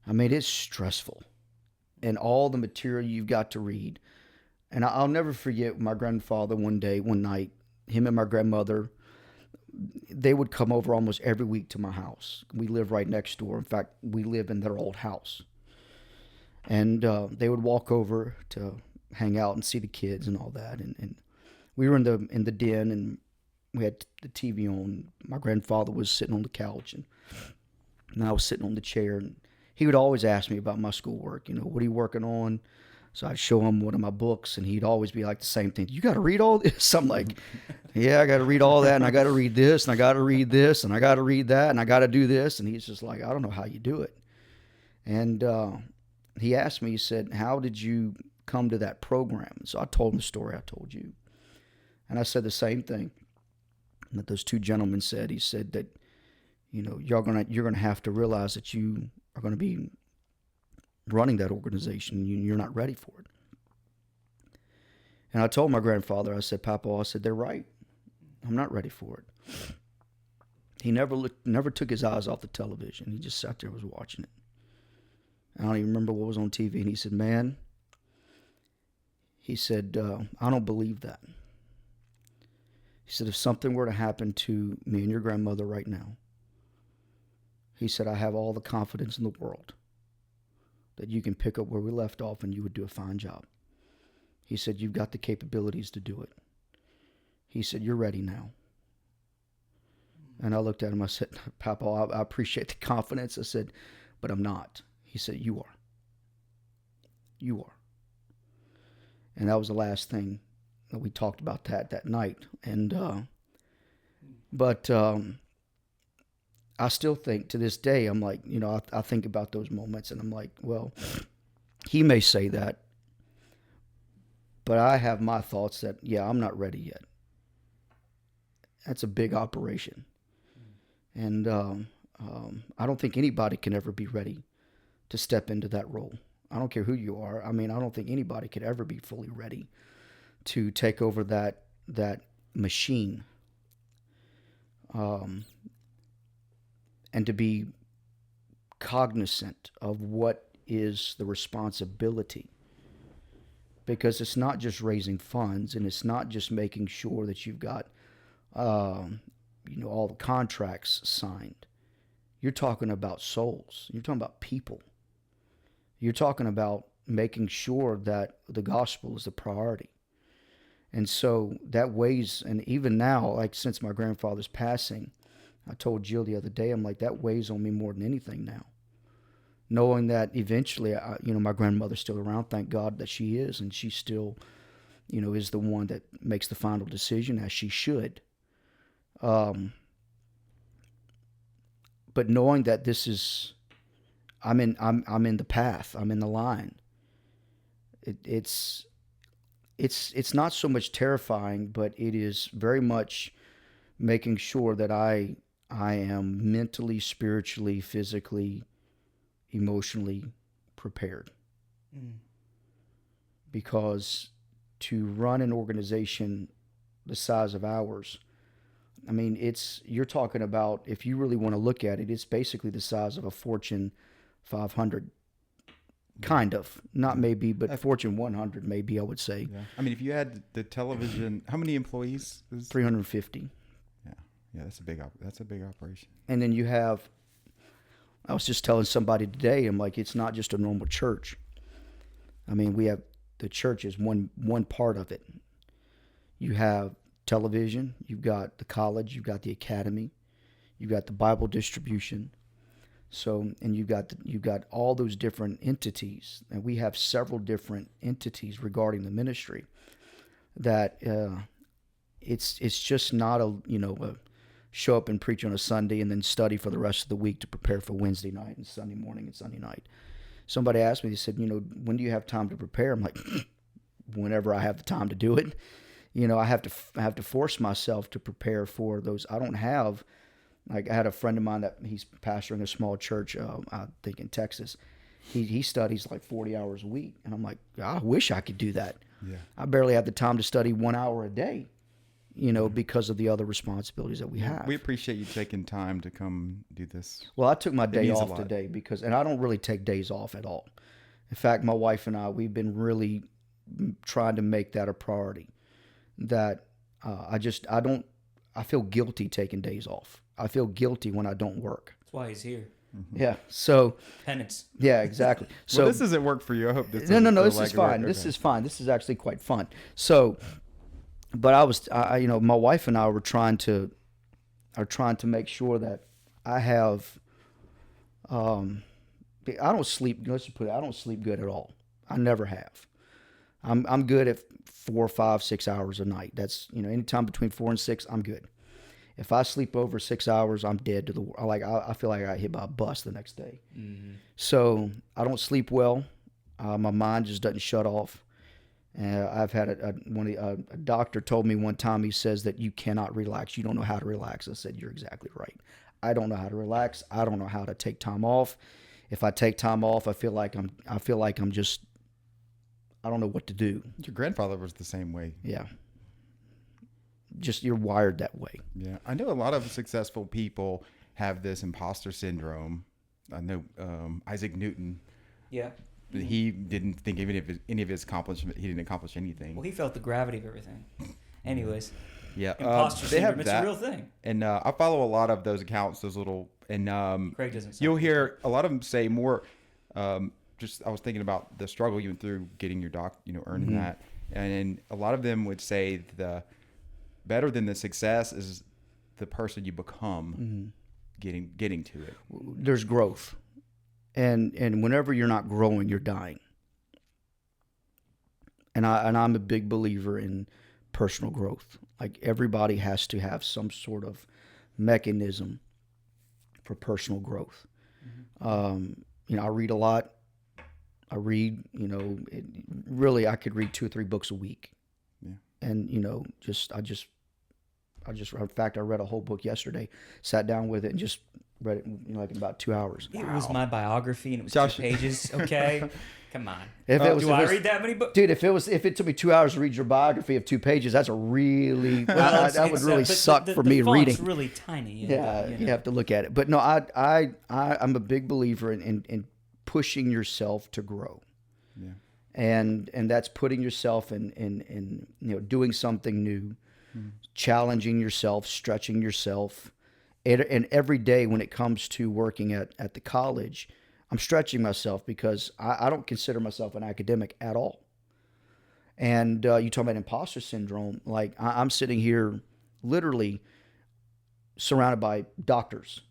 I mean, it's stressful, and all the material you've got to read. And I'll never forget my grandfather one night, him and my grandmother, they would come over almost every week to my house. We live right next door. In fact, we live in their old house. And they would walk over to hang out and see the kids and all that. And we were in the den, and we had the TV on. My grandfather was sitting on the couch, and I was sitting on the chair. And he would always ask me about my schoolwork. What are you working on? So I'd show him one of my books, and he'd always be like the same thing. You got to read all this? I'm like, yeah, I got to read all that, and I got to read this, and I got to read this, and I got to read that, and I got to do this. And he's just like, I don't know how you do it. And he asked me, he said, how did you come to that program? So I told him the story I told you. And I said the same thing that those two gentlemen said. He said that, you're gonna have to realize that you are gonna be running that organization. You're not ready for it. And I told my grandfather, I said, Papa, I said, they're right. I'm not ready for it. He never took his eyes off the television. He just sat there and was watching it. I don't even remember what was on TV. And he said, man, he said, I don't believe that. He said, if something were to happen to me and your grandmother right now, he said, I have all the confidence in the world that you can pick up where we left off and you would do a fine job. He said, you've got the capabilities to do it. He said, you're ready now. And I looked at him, I said, Papa, I appreciate the confidence. I said, but I'm not. He said, you are. You are. And that was the last thing that we talked about that night. And, but I still think to this day, I'm like, I think about those moments and I'm like, well, he may say that, but I have my thoughts that, yeah, I'm not ready yet. That's a big operation. And I don't think anybody can ever be ready to step into that role. I don't care who you are. I mean, I don't think anybody could ever be fully ready to take over that machine. And to be cognizant of what is the responsibility. Because it's not just raising funds, and it's not just making sure that you've got all the contracts signed. You're talking about souls. You're talking about people. You're talking about making sure that the gospel is the priority. And so that weighs, and even now, like since my grandfather's passing, I told Jill the other day, I'm like, that weighs on me more than anything now. Knowing that eventually, my grandmother's still around, thank God that she is, and she still, is the one that makes the final decision, as she should. But knowing that this is, I'm in the path, I'm in the line. It's not so much terrifying, but it is very much making sure that I am mentally, spiritually, physically, emotionally prepared. Because to run an organization the size of ours, I mean, you're talking about, if you really want to look at it, it's basically the size of a Fortune 500, kind of. Not maybe, but Fortune 100 maybe, I would say.
Yeah. I mean, if you had the television, how many employees?
350.
Yeah, that's a big operation.
And then you have, I was just telling somebody today, I'm like, it's not just a normal church. I mean, we have, the church is one part of it. You have television, you've got the college, you've got the academy, you've got the Bible distribution. So, and you've got all those different entities, and we have several different entities regarding the ministry. That it's just not a show up and preach on a Sunday and then study for the rest of the week to prepare for Wednesday night and Sunday morning and Sunday night. Somebody asked me, they said, when do you have time to prepare? I'm like, whenever I have the time to do it. I have to force myself to prepare for those. I don't have, like, I had a friend of mine that he's pastoring a small church, I think in Texas. He studies like 40 hours a week. And I'm like, I wish I could do that.
Yeah.
I barely have the time to study 1 hour a day, because of the other responsibilities that we have.
We appreciate you taking time to come do this.
Well, I took my day
means a
off
lot.
today and I don't really take days off at all. In fact, my wife and I, we've been really trying to make that a priority. That I feel guilty taking days off. I feel guilty when I don't work.
That's why he's here.
Mm-hmm.
Yeah. So.
Penance.
Yeah, exactly. So
Well, this doesn't work for you. I hope this.
No.
doesn't feel
This
like
is fine.
work.
This
Okay.
is fine. This is actually quite fun. So, but my wife and I are trying to make sure that I have. I don't sleep. Let's just put it. I don't sleep good at all. I never have. I'm good at 4, 5, 6 hours a night. That's anytime between 4 and 6, I'm good. If I sleep over 6 hours, I'm dead to the world. Like I feel like I got hit by a bus the next day. So I don't sleep well. My mind just doesn't shut off. I've had a doctor told me one time, he says that you cannot relax. You don't know how to relax. I said, you're exactly right. I don't know how to relax. I don't know how to take time off. If I take time off, I feel like I'm just, I don't know what to do.
Your grandfather was the same way.
Yeah. Just, you're wired that way.
Yeah. I know a lot of successful people have this imposter syndrome. I know Isaac Newton.
Yeah.
He didn't think any of his accomplishment. He didn't accomplish anything.
Well, he felt the gravity of everything. Anyways.
Yeah.
Imposter
They have
syndrome. It's
that.
a real thing.
And I follow a lot of those accounts, those little, and
Craig doesn't.
you'll hear a lot of them say more. Just I was thinking about the struggle you went through getting your earning that, and a lot of them would say the better than the success is the person you become, getting to it.
There's growth, and whenever you're not growing, you're dying. And I'm a big believer in personal growth. Like, everybody has to have some sort of mechanism for personal growth. I read a lot. I read, really, I could read 2 or 3 books a week.
Yeah.
And, in fact, I read a whole book yesterday, sat down with it and just read it in about 2 hours.
It was my biography, and it was
Josh.
2 pages. Okay, come on.
Do
I read that many books?
Dude, if it took me 2 hours to read your biography of 2 pages, that's a really, that would really suck for me reading.
It's really tiny.
You have to look at it. But no, I'm a big believer in pushing yourself to grow.
Yeah.
And that's putting yourself in doing something new, challenging yourself, stretching yourself. And every day when it comes to working at the college, I'm stretching myself because I don't consider myself an academic at all. And you talk about imposter syndrome. Like, I'm sitting here literally surrounded by doctors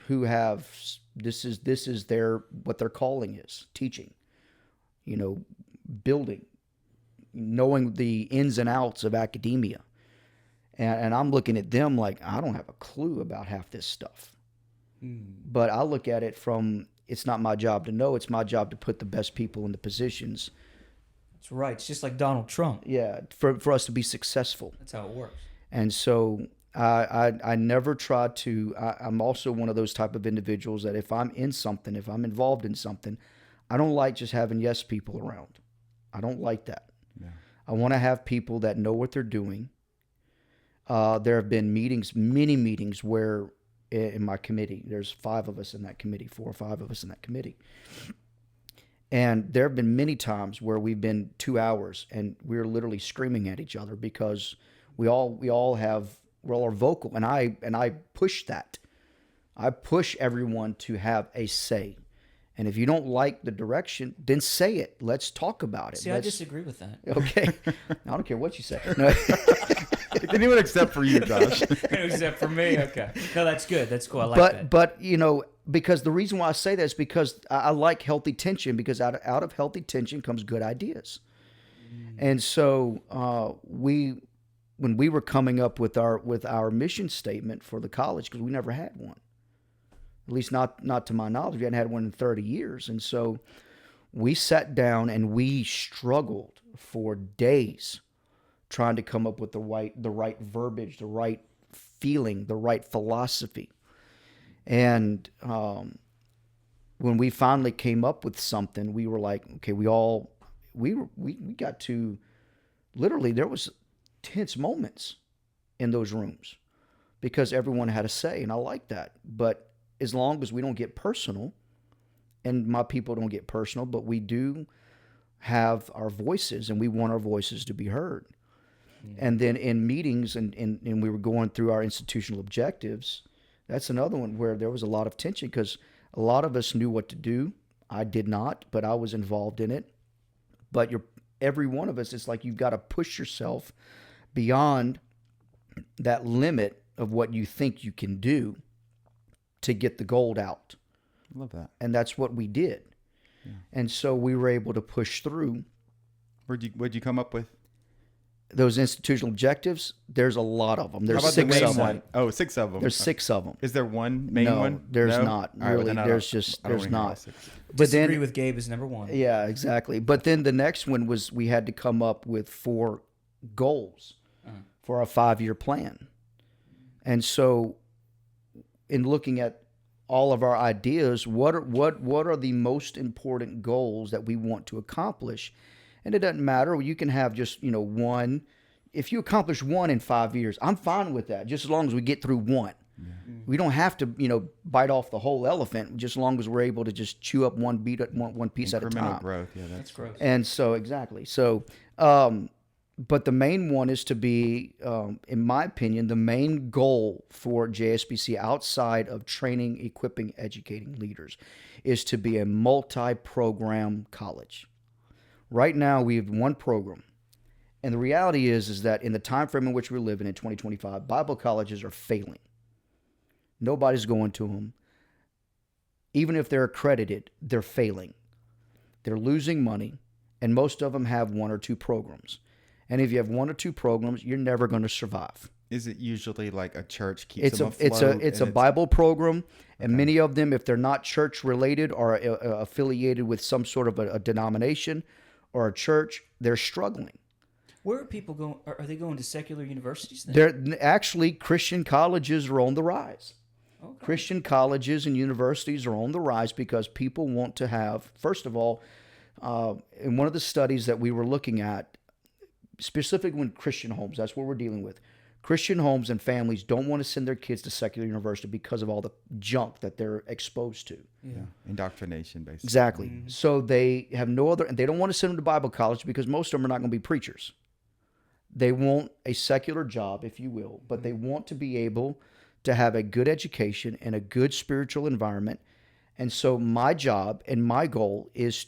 who have, this is what their calling is, teaching, building, knowing the ins and outs of academia. And I'm looking at them like, I don't have a clue about half this stuff. But I look at it from, it's not my job to know, it's my job to put the best people in the positions.
That's right. It's just like Donald Trump.
Yeah, for us to be successful.
That's how it works.
And so I never try to, I'm also one of those type of individuals that if I'm in something, if I'm involved in something, I don't like just having yes people around. I don't like that.
Yeah.
I want to have people that know what they're doing. There have been many meetings where in my committee, there's 5 of us in that committee, 4 or 5 of us in that committee. And there have been many times where we've been 2 hours and we're literally screaming at each other because we're all vocal, and I push that. I push everyone to have a say. And if you don't like the direction, then say it. Let's talk about it.
I disagree with that.
Okay. I don't care what you say. No.
Anyone except for you, Josh.
Except for me. Okay. No, that's good. That's cool. I like that.
But because the reason why I say that is because I like healthy tension, because out of healthy tension comes good ideas. And so when we were coming up with our mission statement for the college, because we never had one, at least not to my knowledge, we hadn't had one in 30 years. And so we sat down and we struggled for days trying to come up with the right verbiage, the right feeling, the right philosophy. And when we finally came up with something, we were like, okay, we got to, literally, there was tense moments in those rooms because everyone had a say, and I like that. But as long as we don't get personal, and my people don't get personal, but we do have our voices, and we want our voices to be heard. And then in meetings, and we were going through our institutional objectives, that's another one where there was a lot of tension because a lot of us knew what to do. I did not, but I was involved in it. But every one of us, it's like you've got to push yourself beyond that limit of what you think you can do to get the gold out.
Love that.
And that's what we did. Yeah. And so we were able to push through.
What'd you come up with?
those institutional objectives, there's a lot of them.
How
There's
about the
6
main
of them.
one? Oh, 6 of them.
There's 6 of them.
Is there one main
No,
one?
there's
No?
not
All right, well,
really.
then I
There's
don't-
just
I don't
there's
wanna hear all
not.
6.
But
Disagree
then
with Gabe is number one.
yeah, exactly. But then the next one was we had to come up with 4 goals for our 5-year plan. And so in looking at all of our ideas, what are the most important goals that we want to accomplish? And it doesn't matter. You can have just, one. If you accomplish 1 in 5 years, I'm fine with that, just as long as we get through 1. We don't have to, bite off the whole elephant, just as long as we're able to just chew up one piece at a
Incremental
time.
growth. Yeah,
That's gross.
And so, exactly. So, but the main one is to be, in my opinion, the main goal for JSBC outside of training, equipping, educating leaders is to be a multi-program college. Right now, we have 1 program. And the reality is that in the time frame in which we're living in 2025, Bible colleges are failing. Nobody's going to them. Even if they're accredited, they're failing. They're losing money, and most of them have 1 or 2 programs. And if you have 1 or 2 programs, you're never going to survive.
Is it usually like a church keeps them
It's
afloat?
a Bible program, and many of them, if they're not church related or affiliated with some sort of a denomination or a church, they're struggling.
Where are people going? Are they going to secular universities then?
They're actually Christian colleges are on the rise.
Okay.
Christian colleges and universities are on the rise because people want to have, first of all, in one of the studies that we were looking at, specifically in Christian homes, that's what we're dealing with. Christian homes and families don't want to send their kids to secular university because of all the junk that they're exposed to.
Yeah.
Indoctrination, basically.
Exactly. So they have no other, and they don't want to send them to Bible college because most of them are not going to be preachers. They want a secular job, if you will, but they want to be able to have a good education and a good spiritual environment. And so my job and my goal is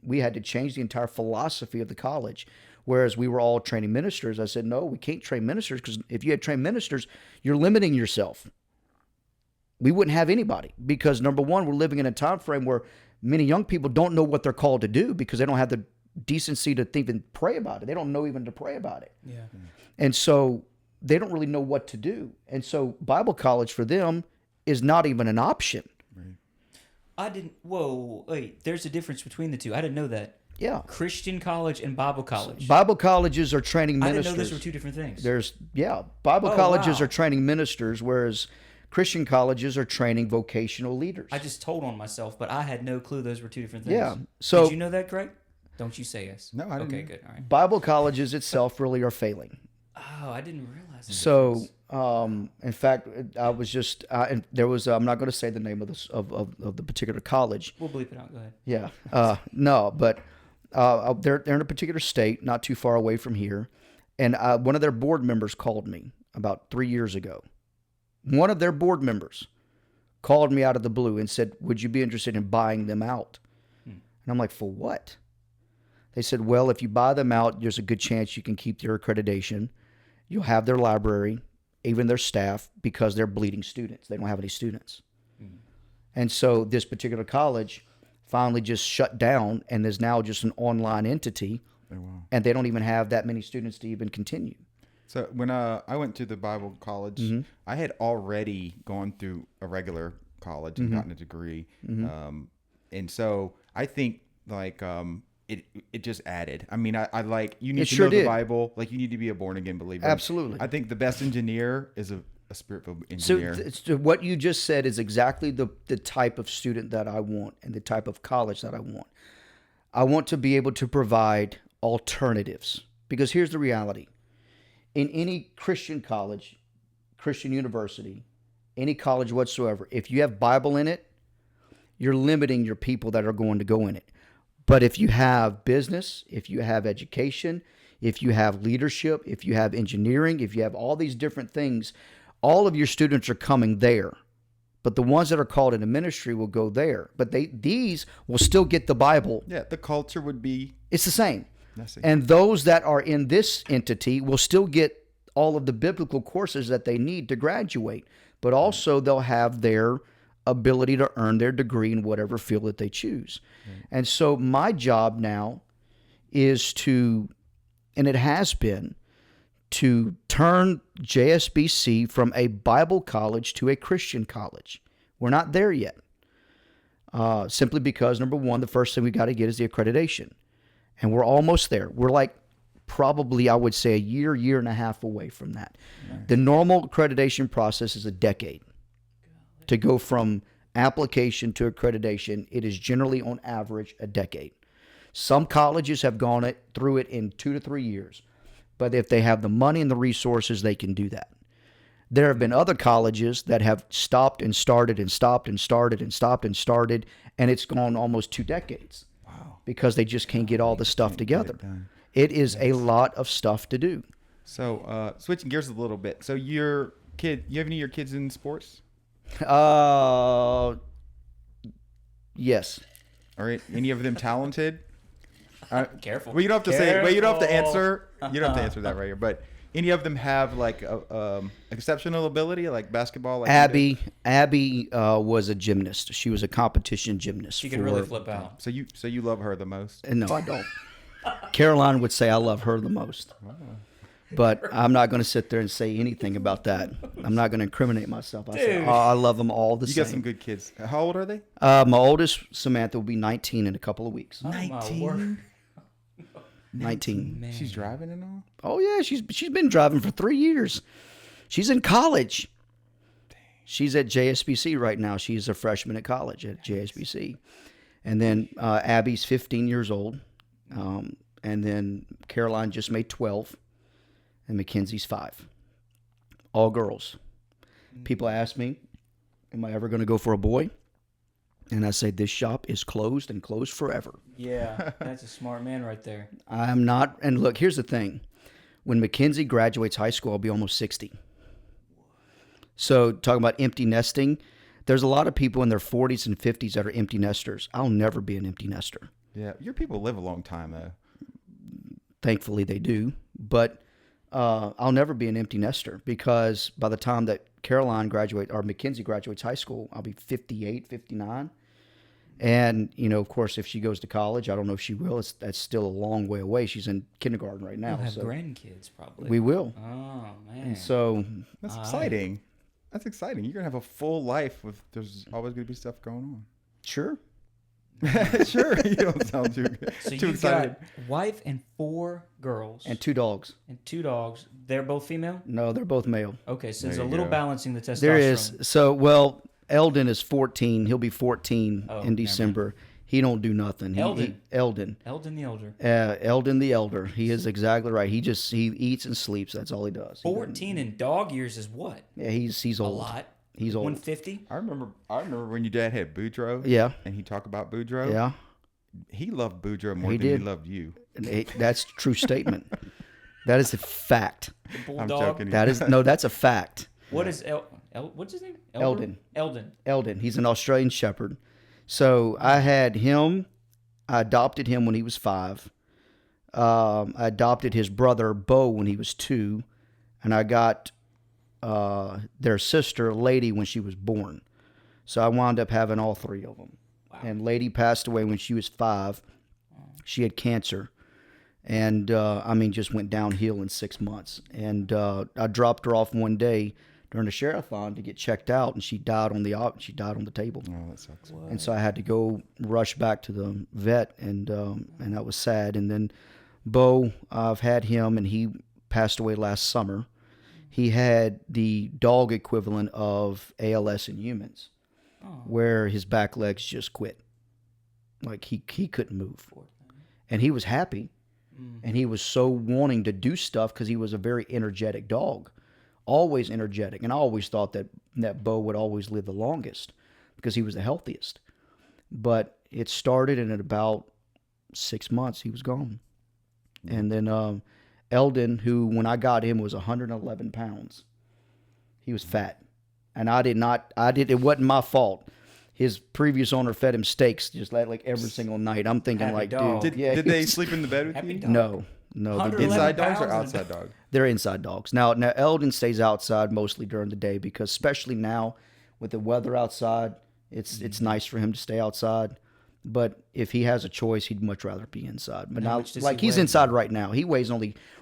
we had to change the entire philosophy of the college. Whereas we were all training ministers, I said, no, we can't train ministers because if you had trained ministers, you're limiting yourself. We wouldn't have anybody because, number one, we're living in a time frame where many young people don't know what they're called to do because they don't have the decency to even pray about it. They don't know even to pray about it.
Yeah.
And so they don't really know what to do. And so Bible college for them is not even an option.
Whoa, wait, there's a difference between the two. I didn't know that.
Yeah.
Christian college and Bible college.
Bible colleges are training
I
ministers.
didn't know those were 2 different things.
Bible
Oh,
colleges
wow.
are training ministers, whereas Christian colleges are training vocational leaders.
I just told on myself, but I had no clue those were 2 different things.
Yeah. So
Did you know that, Greg? Don't you say yes.
No, I didn't.
Okay, good. All right.
Bible colleges itself really are failing.
Oh, I didn't realize that.
So, in fact, I was just, and there was, I'm not going to say the name of this of the particular college.
We'll bleep it out. Go ahead.
Yeah. No, but they're in a particular state, not too far away from here, and one of their board members called me about 3 years ago. One of their board members called me out of the blue and said, "Would you be interested in buying them out?" And I'm like, "For what?" They said, "Well, if you buy them out, there's a good chance you can keep their accreditation. You'll have their library, even their staff, because they're bleeding students. They don't have any students." And so this particular college finally just shut down and is now just an online entity.
Oh, wow.
And they don't even have that many students to even continue.
So when I went to the Bible college, I had already gone through a regular college and gotten a degree. And so I think like it just added. I mean, I like, you need
It
to
sure
know the
did.
Bible. Like you need to be a born again believer.
Absolutely.
I think the best engineer is a spiritual
So
engineer.
so what you just said is exactly the type of student that I want and the type of college that I want. I want to be able to provide alternatives because here's the reality. In any Christian college, Christian university, any college whatsoever, if you have Bible in it, you're limiting your people that are going to go in it. But if you have business, if you have education, if you have leadership, if you have engineering, if you have all these different things, all of your students are coming there. But the ones that are called into ministry will go there. But these will still get the Bible.
Yeah, the culture would be
It's the same.
messy.
And those that are in this entity will still get all of the biblical courses that they need to graduate. But also they'll have their ability to earn their degree in whatever field that they choose. And so my job now is to, and it has been, to turn JSBC from a Bible college to a Christian college. We're not there yet. Simply because, number one, the first thing we got to get is the accreditation. And we're almost there. We're like probably, I would say, a year and a half away from that. Nice. The normal accreditation process is a decade. To go from application to accreditation, it is generally on average a decade. Some colleges have gone through it in 2 to 3 years. But if they have the money and the resources, they can do that. There have been other colleges that have stopped and started and stopped and started and stopped and started, and it's gone almost 2 decades.
Wow.
Because they just can't get all the stuff together. It is a lot of stuff to do.
So, switching gears a little bit. So, you have any of your kids in sports?
Yes.
All right. Any of them talented?
Careful.
Well, you don't have to say. Well, you don't have to answer. You don't have to answer that right here. But any of them have like exceptional ability, like basketball? Like
Abby was a gymnast. She was a competition gymnast.
She could really flip out.
So you love her the most?
No, I don't. Caroline would say I love her the most. Wow. But I'm not going to sit there and say anything about that. I'm not going to incriminate myself. I love them all the same.
You got some good kids. How old are they?
My oldest, Samantha, will be 19 in a couple of weeks.
19?
19.
Man.
She's driving and all?
Oh, yeah. She's been driving for 3 years. She's in college. Dang. She's at JSBC right now. She's a freshman at college at JSBC. And then Abby's 15 years old. And then Caroline just made 12. And Mackenzie's 5. All girls. People ask me, am I ever going to go for a boy? And I say, this shop is closed and closed forever.
Yeah, that's a smart man right there.
I'm not. And look, here's the thing. When Mackenzie graduates high school, I'll be almost 60. So talking about empty nesting, there's a lot of people in their 40s and 50s that are empty nesters. I'll never be an empty nester.
Yeah, your people live a long time, though.
Thankfully, they do. But I'll never be an empty nester because by the time that Caroline graduates or Mackenzie graduates high school, I'll be 58, 59. And, of course, if she goes to college, I don't know if she will. That's still a long way away. She's in kindergarten right now.
We'll have grandkids probably.
We will.
Oh, man.
And so
that's exciting. That's exciting. You're going to have a full life there's always going to be stuff going on.
Sure.
Sure. You don't sound too excited.
Got wife and 4 girls.
And 2 dogs.
And 2 dogs. They're both female?
No, they're both male.
Okay, so there's a little balancing the testosterone.
There is. So, Eldon is 14. He'll be 14 in December. He don't do nothing.
Eldon.
Eldon the elder. Eldon the elder. He is exactly right. He eats and sleeps. That's all he does.
14 in dog years is what?
Yeah, he's old.
A lot.
He's old.
150.
I remember when your dad had Boudreaux.
Yeah.
And he talked about Boudreaux.
Yeah.
He loved Boudreaux more than he loved you.
That's a true statement. That is a fact.
The bulldog.
I'm joking.
That's a fact.
What is what's his name?
Eldon.
Eldon.
He's an Australian Shepherd. So I had him. I adopted him when he was 5. I adopted his brother Bo when he was 2, and I got their sister Lady when she was born. So I wound up having all 3 of them. Wow. And Lady passed away when she was 5. She had cancer, and just went downhill in 6 months. And I dropped her off one day during the share-a-thon to get checked out, and she died on the table.
Oh, that sucks.
What?
And so I had to go rush back to the vet, and that was sad. And then Bo, I've had him, and he passed away last summer. He had the dog equivalent of ALS in humans, where his back legs just quit. Like he couldn't move. And he was happy, and he was so wanting to do stuff because he was a very energetic dog. Always energetic, and I always thought that Bo would always live the longest because he was the healthiest. But it started, and in about 6 months, he was gone. And then Eldon, who when I got him was 111 pounds, he was fat, and it wasn't my fault. His previous owner fed him steaks just like every single night. I'm thinking
Happy
like,
dog.
dude,
Did they sleep in the bed with you?
No.
Inside dogs or outside dogs?
They're inside dogs. Now Eldon stays outside mostly during the day because especially now with the weather outside, it's nice for him to stay outside. But if he has a choice, he'd much rather be inside. But
How
now,
much does
like
he
he's
weigh?
inside right now.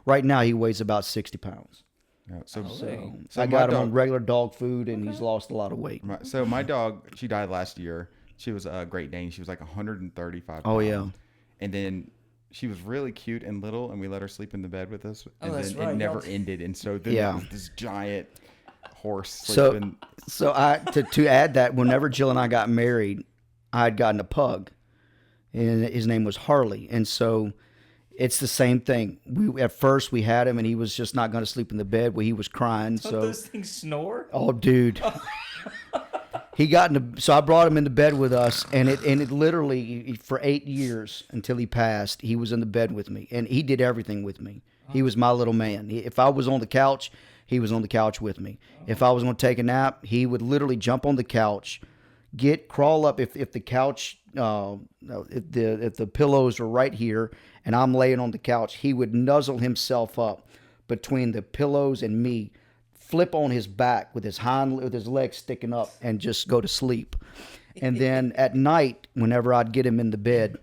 Right now he weighs about 60 pounds.
Yeah, so,
So I
my
got him
dog-
on regular dog food, and he's lost a lot of weight.
So my dog, she died last year. She was a Great Dane. She was like 135
Oh,
pounds.
yeah.
And then she was really cute and little, and we let her sleep in the bed with us. And
that's
then
right,
it never
y'all-
ended. And so then
Yeah.
it was this giant horse
So,
sleeping.
so to add that, whenever Jill and I got married, I had gotten a pug, and his name was Harley. And so it's the same thing. At first we had him, and he was just not going to sleep in the bed. Well, he was crying.
Don't
So
those things snore?
oh, dude. He got so I brought him into bed with us, and it literally for 8 years until he passed, he was in the bed with me, and he did everything with me. He was my little man. If I was on the couch, he was on the couch with me. If I was going to take a nap, he would literally jump on the couch, crawl up. If the couch, if the pillows are right here, and I'm laying on the couch, he would nuzzle himself up between the pillows and me, flip on his back with his legs sticking up, and just go to sleep. And then at night, whenever I'd get him in the bed,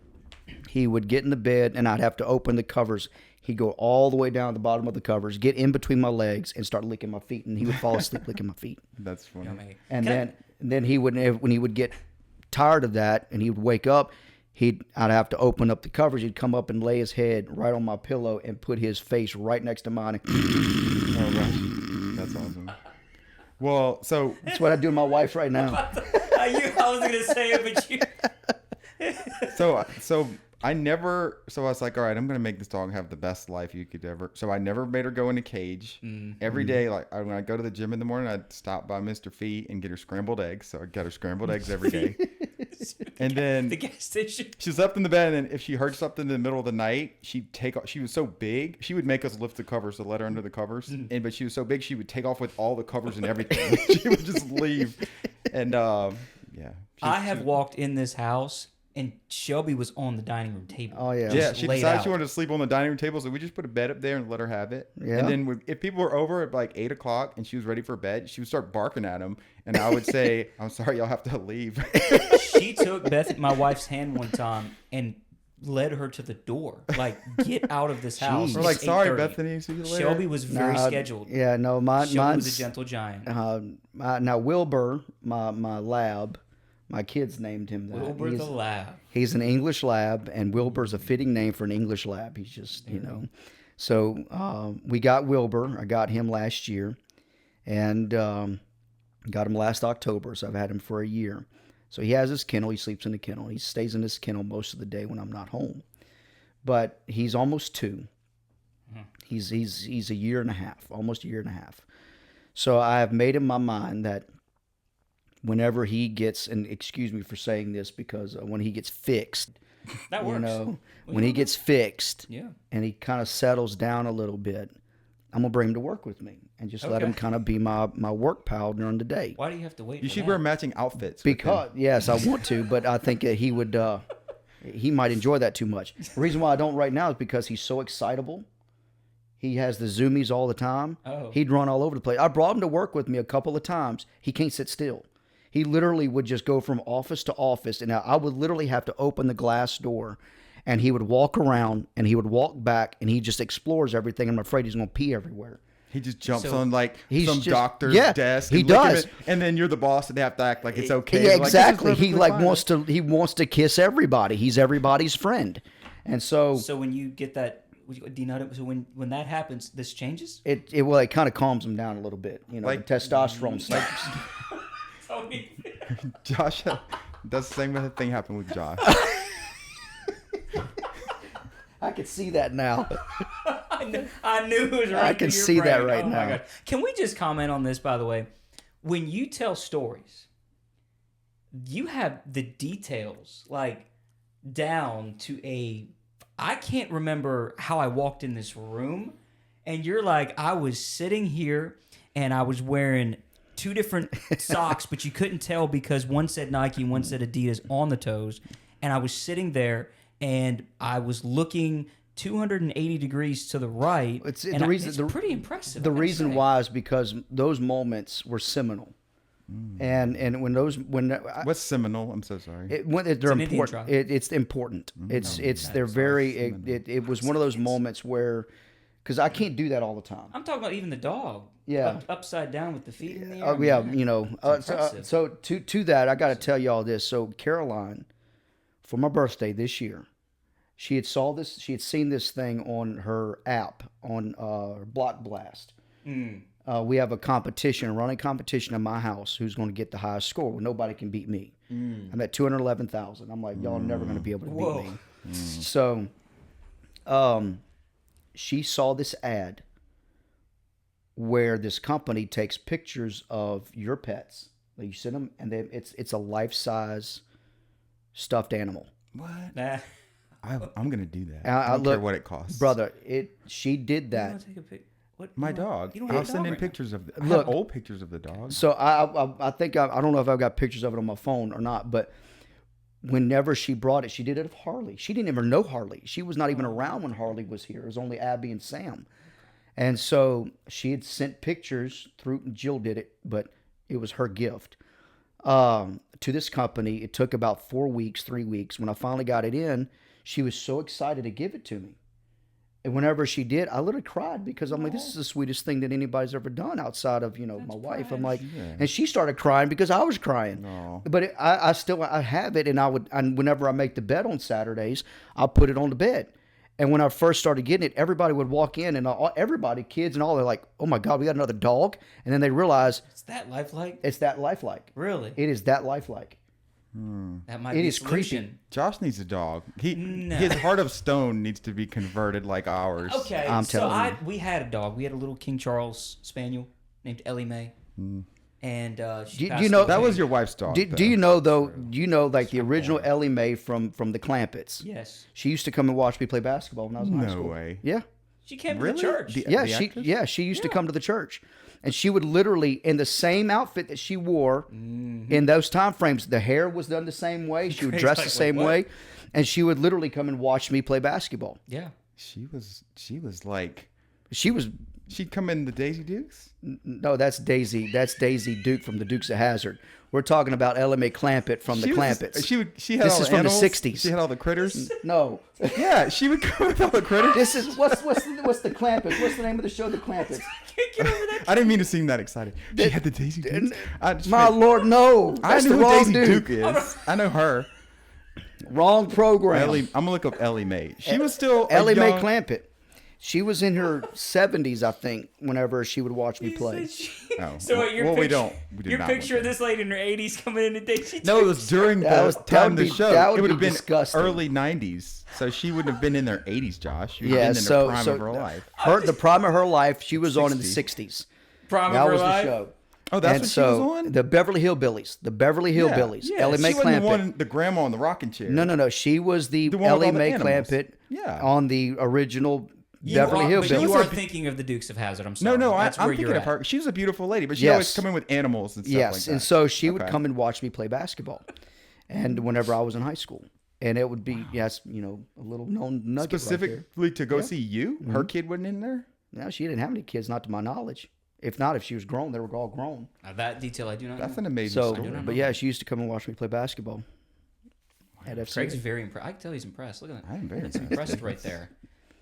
he would get in the bed, and I'd have to open the covers. He'd go all the way down to the bottom of the covers, get in between my legs, and start licking my feet. And he would fall asleep licking my feet.
That's funny.
Yummy.
And then he would, when he would get tired of that and he would wake up, I'd have to open up the covers. He'd come up and lay his head right on my pillow and put his face right next to mine.
Oh, gosh. That's awesome. Well, so
That's what I do to my wife right now.
I was gonna say it, but you.
so I was like, all right, I'm gonna make this dog have the best life you could ever. So I never made her go in a cage. Every day, like when I go to the gym in the morning, I'd stop by Mr. Feet and get her scrambled eggs. So I got her scrambled eggs every day. And then
The gas station.
she slept in the bed, and if she heard something in the middle of the night, she'd take off. She was so big, she would make us lift the covers to let her under the covers. But she was so big, she would take off with all the covers and everything. She would just leave. And yeah,
I have walked in this house, and Shelby was on the dining room table.
Oh, yeah.
Yeah,
Just
she
laid
decided
out.
she wanted to sleep on the dining room table, so we just put a bed up there and let her have it.
Yeah.
And then if people were over at like 8 o'clock and she was ready for bed, she would start barking at them, and I would say, "I'm sorry, y'all have to leave."
She took my wife's hand one time and led her to the door. Like, get out of this house.
Jeez.
We're
It's
like, "Sorry,
8:30."
Bethany, see you later."
Shelby was very
Nah,
scheduled.
Yeah, no,
Shelby
mine's
was a gentle giant.
now Wilbur, my lab, my kids named him that.
Wilbur the lab.
He's an English lab, and Wilbur's a fitting name for an English lab. He's just, So we got Wilbur. I got him last year, and got him last October. So I've had him for a year. So he has his kennel. He sleeps in the kennel. He stays in his kennel most of the day when I'm not home. But he's almost 2. He's a year and a half, almost a year and a half. So I have made in my mind that whenever he gets, and excuse me for saying this, because when he gets fixed,
That works.
when he gets fixed
Yeah.
and he kind of settles down a little bit, I'm going to bring him to work with me and just let
Okay.
him kind of be my work pal during the day.
Why do you have to wait?
You
for
should
that?
wear matching outfits. with him.
Because, yes, I want to, but I think that he might enjoy that too much. The reason why I don't right now is because he's so excitable. He has the zoomies all the time.
Oh.
He'd run all over the place. I brought him to work with me a couple of times. He can't sit still. He literally would just go from office to office, and I would literally have to open the glass door, and he would walk around, and he would walk back, and he just explores everything. I'm afraid he's going to pee everywhere.
He just jumps
So-
on like
He's
some
just-
doctor's
yeah,
desk.
he
and look at
does.
it, and then you're the boss, and they have to act like it's okay.
Yeah,
Like, this is
exactly. He
perfectly
like
fine.
he wants to kiss everybody. He's everybody's friend, and so
So when you get that, do you know? So when that happens, this changes.
it kind of calms him down a little bit.
Like-
the testosterone starts.
Tony.
Josh does the same thing happen with Josh.
I can see that now.
I knew it was right.
I can
through your
see that
brain.
right
Oh my
now.
God. Can we just comment on this, by the way? When you tell stories, you have the details like down to a. I can't remember how I walked in this room, and you're like, I was sitting here and I was wearing 2 different socks, but you couldn't tell because one said Nike and one said Adidas on the toes, and I was sitting there and I was looking 280 degrees to the right.
It's
and
the reason.
it's pretty impressive.
The
I gotta
reason
say.
why is because those moments were seminal. And when
What's Seminole? I'm so sorry.
when they're
an Indian
important,
tribe.
it's important. It's they're very. It was one of those moments where, because I can't do that all the time.
I'm talking about even the dog.
Yeah.
Upside down with the feet in the air.
Oh yeah,
Man,
you know.
it's
So,
impressive.
to that, I got to tell y'all this. So Caroline, for my birthday this year, she had seen this thing on her app on Block Blast. We have a running competition in my house. Who's going to get the highest score? Well, nobody can beat me. I'm at 211,000. I'm like, y'all are never going to be able to beat me. So, she saw this ad where this company takes pictures of your pets. Like you send them, and it's a life-size stuffed animal.
What?
Nah.
I'm gonna do that.
I
I don't care
look-
what it costs,
Brother, she did
You
that.
wanna take a pic? What?
My
you don't-
dog.
You don't have
I'll
a
send
dog
in
right now.
pictures of. I
Look.
have old pictures of the dog.
So I think I don't know if I've got pictures of it on my phone or not, but whenever she brought it, she did it of Harley. She didn't even know Harley. She was not even around when Harley was here. It was only Abby and Sam. And so she had sent pictures through, Jill did it, but it was her gift to this company. It took about 3 weeks. When I finally got it in, she was so excited to give it to me. And whenever she did, I literally cried because I'm like, this is the sweetest thing that anybody's ever done outside of, my wife. I'm like, and she started crying because I was crying.
Aw.
But I have it, and whenever I make the bed on Saturdays, I'll put it on the bed. And when I first started getting it, everybody would walk in, and everybody, kids and all, they're like, "Oh my God, we got another dog!" And then they realize
Is that lifelike?
it's that lifelike.
Really?
It is that lifelike.
That might
It
be a
is creepy.
solution.
Josh needs a dog.
No.
His heart of stone needs to be converted like ours.
Okay,
I'm
so
telling
we had a dog. We had a little King Charles Spaniel named Ellie Mae, and she
Do
passed
you know
away.
That was your wife's dog.
Do you know though? Do you know like the original Ellie Mae from the Clampetts?
Yes,
She used to come and watch me play basketball when I was in high
No
school.
way.
Yeah.
she came
Really?
to the church.
The-
She used to come to the church, and she would literally, in the same outfit that she wore in those time frames, the hair was done the same way. She would dress
Like,
the same
what?
way, and she would literally come and watch me play basketball.
Yeah,
She was like,
She was
she'd come in the Daisy Dukes.
no, that's Daisy. That's Daisy Duke from the Dukes of Hazzard. We're talking about Ella Mae Clampett from the
She was-
Clampetts.
She had
This
all
is
the
from the
animals.
60s.
She had all the critters.
No,
Yeah, she would come with all the critters.
this is what's the Clampetts? What's the name of the show? The Clampetts.
can't get over that.
I didn't mean to seem that excited. She had the Daisy Dukes. I just
My
meant-
Lord, no,
I
that's
know
the
who
wrong
Daisy
dude.
Duke is. I know her.
Wrong program.
I'm gonna look up Ellie Mae. She was still a
Ellie Mae
young-
Clampett. She was in her 70s, I think, whenever she would watch me play.
Oh,
So
well,
your
well, we
picture,
don't. We do
your
not
picture
want
of this lady in her 80s coming in today.
No, it was during the
That would
time of the
be-
show.
that would
It would
be
have been
disgusting.
early 90s. So she wouldn't have been in their 80s, Josh. She would
Yeah,
have been in
so
the prime
so
of her life.
the prime of her life, she was on in the 60s.
Prime
That
of her
was the
life.
show.
Oh, that's
And
what
so
she was on?
the Beverly Hillbillies,
Yeah,
Ellie Mae
she wasn't the
Clampett.
one, the grandma in the rocking chair.
No. She was the
The one with
Ellie
all the
Mae
animals.
Clampett
Yeah.
on the original
You
Beverly
are, but
Hillbillies.
you are thinking of the Dukes of Hazzard. I'm sorry.
No,
That's
I'm
where
thinking
you're
of her.
at.
She was a beautiful lady, but she
Yes.
always come in with animals and stuff
Yes,
like that.
and so she would
Okay.
come and watch me play basketball, and whenever I was in high school, and it would be a little known nugget right there.
Specifically to go see you?
Mm-hmm.
Her kid wasn't in there?
No, she didn't have any kids, not to my knowledge. If not, if she was grown, they were all grown.
Now, that detail I do not
That's
know.
an amazing
So,
story.
but yeah, she used to come and watch me play basketball. At
Craig's
FCA.
very impressed. I can tell he's impressed. Look at that.
I am very
He's
impressed.
impressed right there.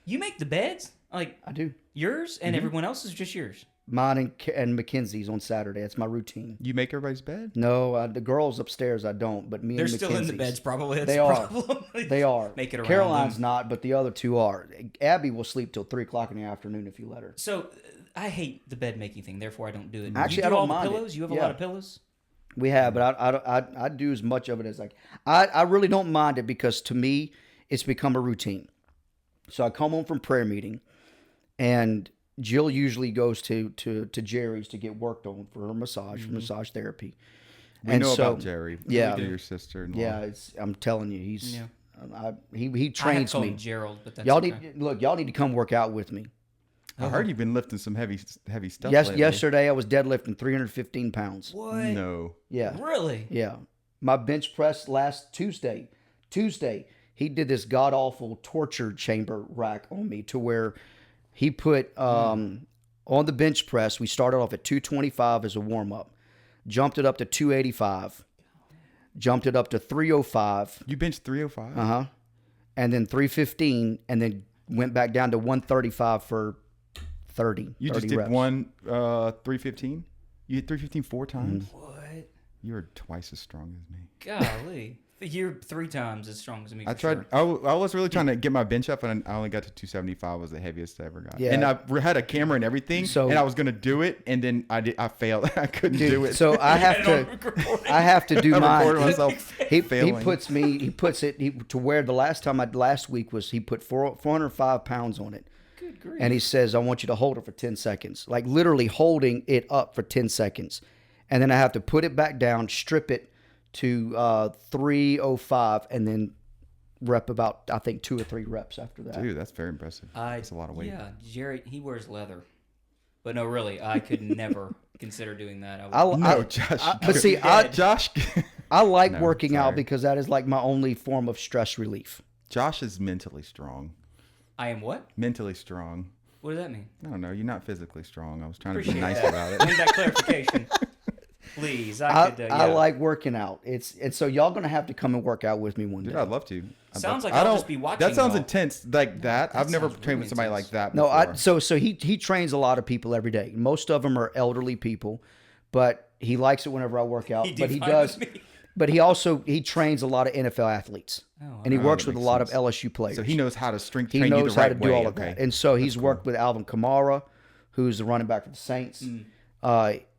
You make the beds? Like
I do.
yours and everyone else's, just yours?
Mine and Mackenzie's on Saturday. That's my routine.
You make everybody's bed?
No, the girls upstairs I don't, but me
They're
and
still in the
Mackenzie's.
beds, probably. That's
They
the
are.
problem.
They are.
Make it around
Caroline's
them.
not, but the other two are. Abby will sleep till 3:00 in the afternoon if you let her.
So I hate the bed making thing, therefore I don't do it.
Actually,
you
I
do
don't
all
mind
the
it.
pillows? You have a
Yeah.
lot of pillows?
We have, but I do as much of it as I really don't mind it because to me it's become a routine. So I come home from prayer meeting, and Jill usually goes to Jerry's to get worked on for her massage, for massage therapy.
We
And
know
so-
about Jerry.
yeah.
We do your sister-in-law.
Yeah, I'm telling you, he's
Yeah.
he
I have
trains
called
me.
him Gerald, but that's
Y'all
okay.
y'all need to come work out with me.
I heard you've been lifting some heavy stuff
Yes,
lately.
yesterday I was deadlifting 315 pounds.
What?
No.
Yeah.
Really?
Yeah. My bench press last Tuesday, he did this god awful torture chamber rack on me to where he put on the bench press, we started off at 225 as a warm up. jumped it up to 285, jumped it up to 305,
You benched 305.
and then 315, and then went back down to 135 for 30.
You
30
just did
reps.
one 315. You hit 315 4 times.
What?
You're twice as strong as me.
Golly. You're 3 times as strong as me.
I
for
tried.
Sure.
I was really trying to get my bench up, and I only got to 275. Was the heaviest I ever got.
Yeah.
And I had a camera and everything,
So-
and I was gonna do it, and then I failed. I couldn't do it.
So I have to do
I
mine.
recorded myself
He
failing.
puts it to where the last week was he put 405 pounds on it.
Good grief.
And he says, I want you to hold it for 10 seconds. Like literally holding it up for 10 seconds. And then I have to put it back down, strip it to 305, and then rep about, I think, 2 or 3 reps after that.
Dude, that's very impressive. That's a lot of weight.
Yeah, Jerry, he wears leather. But no, really, I could never consider doing that.
No, Josh.
but see,
Josh.
I like
No,
working out
sorry.
because that is like my only form of stress relief.
Josh is mentally strong.
I am what?
Mentally strong.
What does that mean?
I don't know. You're not physically strong. I was trying to
Appreciate
be nice
that.
about
I need
it.
that clarification. Please,
I
could.
like working out. And so y'all gonna have to come and work out with me one
Dude,
day.
I'd love to.
Sounds like
I
I'll
don't-
just be watching
That sounds
y'all.
intense, like that. I've never
sounds
trained with
really
somebody
intense.
like that.
No,
before.
so he trains a lot of people every day. Most of them are elderly people, but he likes it whenever I work out. But he
defined
does.
me.
But he trains a lot of NFL athletes, and he works
that
with a
makes
lot of
sense.
LSU players.
So he knows how to strength
He
train you
knows
the
how
right
to do
way.
all of
Okay.
that. And so he's worked with Alvin Kamara, who's the running back for the Saints.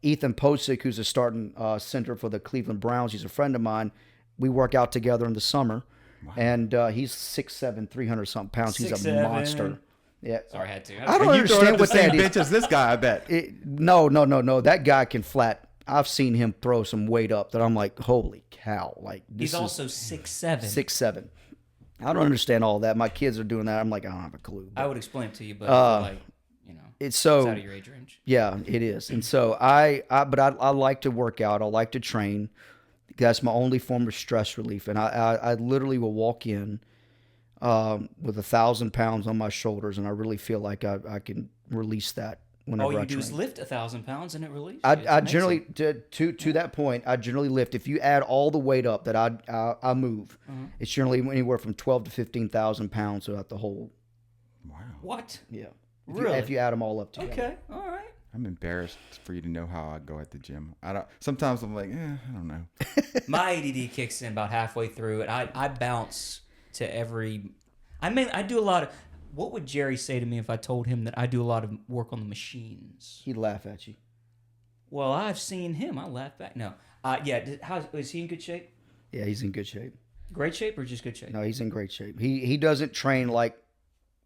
Ethan Posick, who's a starting center for the Cleveland Browns. He's a friend of mine. We work out together in the summer. And he's 6'7", 300-something pounds. He's a
6'7".
monster. Yeah.
Sorry, I had to.
I don't
And you throw it
understand
up the
what
same
that is.
bench as this guy, I bet.
No. That guy can flat. I've seen him throw some weight up that I'm like, holy cow! Like this
He's
is
also 6'7".
6'7". I don't understand all that. My kids are doing that. I'm like, I don't have a clue.
I would explain it to you, but I feel like,
It's
it's
so
out of your age range.
yeah, it is. And so I like to work out. I like to train. That's my only form of stress relief. And I literally will walk in with 1,000 pounds on my shoulders, and I really feel like I can release that whenever
All
I
you do
train.
is lift 1,000 pounds and it releases.
I generally to that point, I generally lift. If you add all the weight up that I move, it's generally anywhere from 12 to 15,000 pounds throughout the whole.
Wow.
What?
Yeah,
Really?
if you add them all up together.
Okay, all right.
I'm embarrassed for you to know how I go at the gym. I don't. Sometimes I'm like, I don't know.
My ADD kicks in about halfway through, and I bounce to every. I do a lot of. What would Jerry say to me if I told him that I do a lot of work on the machines?
He'd laugh at you.
Well, I've seen him. I laugh back. No. Yeah. How is he in good shape?
Yeah, he's in good shape.
Great shape or just good shape?
No, he's in great shape. He doesn't train like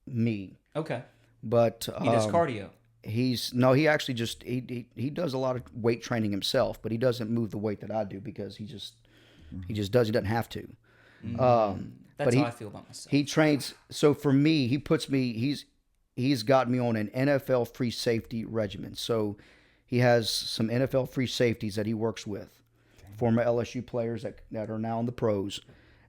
me,
Okay.
but
He does cardio.
he actually just he does a lot of weight training himself, but he doesn't move the weight that I do because he just doesn't have to.
That's
but
how I feel about myself.
He trains. So for me, he's got me on an NFL free safety regimen. So he has some NFL free safeties that he works with, former LSU players that are now in the pros.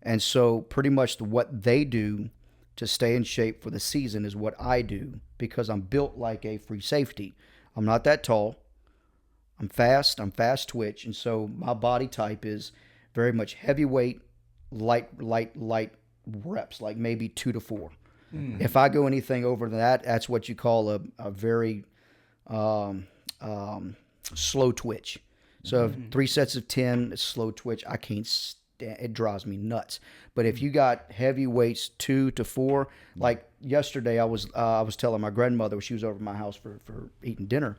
And so pretty much what they do to stay in shape for the season is what I do because I'm built like a free safety. I'm not that tall. I'm fast twitch. And so my body type is very much heavyweight, light reps, like maybe 2 to 4. If I go anything over that, that's what you call a very slow twitch. So 3 sets of 10, it's slow twitch. I can't stand it. Drives me nuts. But if you got heavy weights 2 to 4, like yesterday I was telling my grandmother, she was over at my house for eating dinner.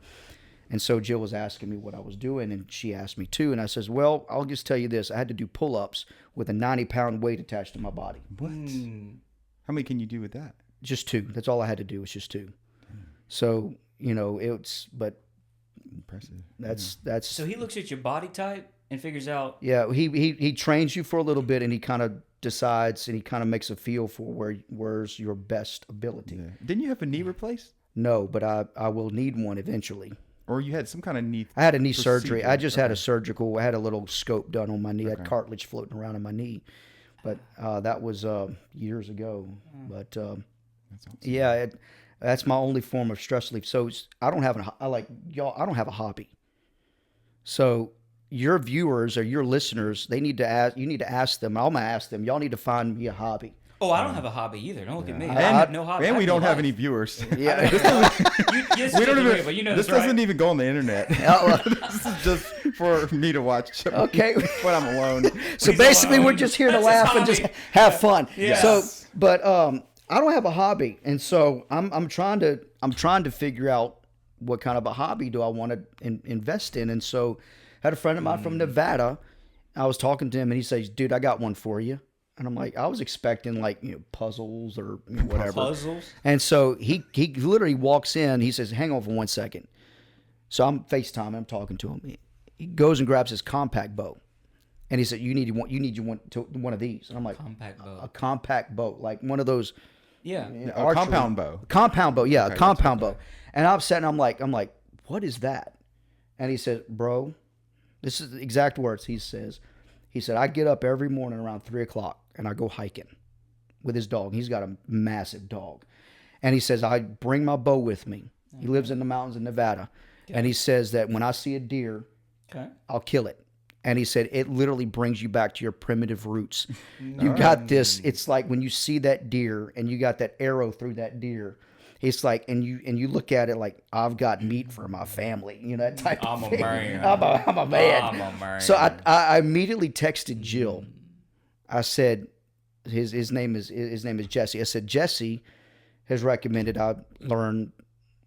And so Jill was asking me what I was doing, and she asked me too. And I says, well, I'll just tell you this. I had to do pull-ups with a 90-pound weight attached to my body.
What? How many can you do with that?
Just 2. That's all I had to do was just 2. So, but
Impressive.
that's
So he looks at your body type and figures out.
yeah, he trains you for a little bit, and he kind of decides, and he kind of makes a feel for where's your best ability.
Yeah. Didn't you have a knee replaced?
No, but I will need one eventually.
Or you had some kind of knee?
I had a knee surgery.
procedure?
I just had a
Okay.
surgical. I had a little scope done on my knee. I had
Okay.
cartilage floating around in my knee, but that was years ago. But
That's awesome.
yeah, that's my only form of stress relief. So I don't have I don't have a hobby. So your viewers or your listeners, they need to ask. You need to ask them. I'm gonna ask them. Y'all need to find me a hobby.
Oh, I don't have a hobby either. Don't look at me. I
And,
have no hobby.
and we don't have
any.
any viewers.
Yeah.
We don't even.
But you know
This
this, right?
doesn't even go on the internet.
Oh,
This is just for me to watch.
Okay.
When I'm alone.
So
He's
basically,
alone.
we're just here to
That's
laugh
his
and just
hobby.
have fun.
Yes.
So, but I don't have a hobby, and so I'm trying to figure out what kind of a hobby do I want to invest in, and so I had a friend of mine from Nevada. I was talking to him, and he says, "Dude, I got one for you." And I'm like, I was expecting like puzzles or whatever.
Puzzles.
And so he literally walks in. He says, "Hang on for 1 second." So I'm FaceTime. I'm talking to him. He goes and grabs his compact bow, and he said, "You need one of these." And I'm like,
Compact bow.
a compact bow, like one of those
Yeah.
A
archery-
compound bow.
Compound bow, yeah,
Okay,
a compound bow. And I'm sitting, I'm like, what is that? And he said, "Bro," this is the exact words he says. He said, "I get up every morning around 3:00 and I go hiking with his dog. He's got a massive dog. And he says, I bring my bow with me. He lives in the mountains in Nevada. And he says that when I see a deer, I'll kill it. And he said, it literally brings you back to your primitive roots. You got this. It's like when you see that deer and you got that arrow through that deer. It's like, and you look at it like, I've got meat for my family, that type of thing.
Man.
I'm a man.
I'm a man.
So I immediately texted Jill. I said, his name is Jesse. I said, Jesse has recommended I learn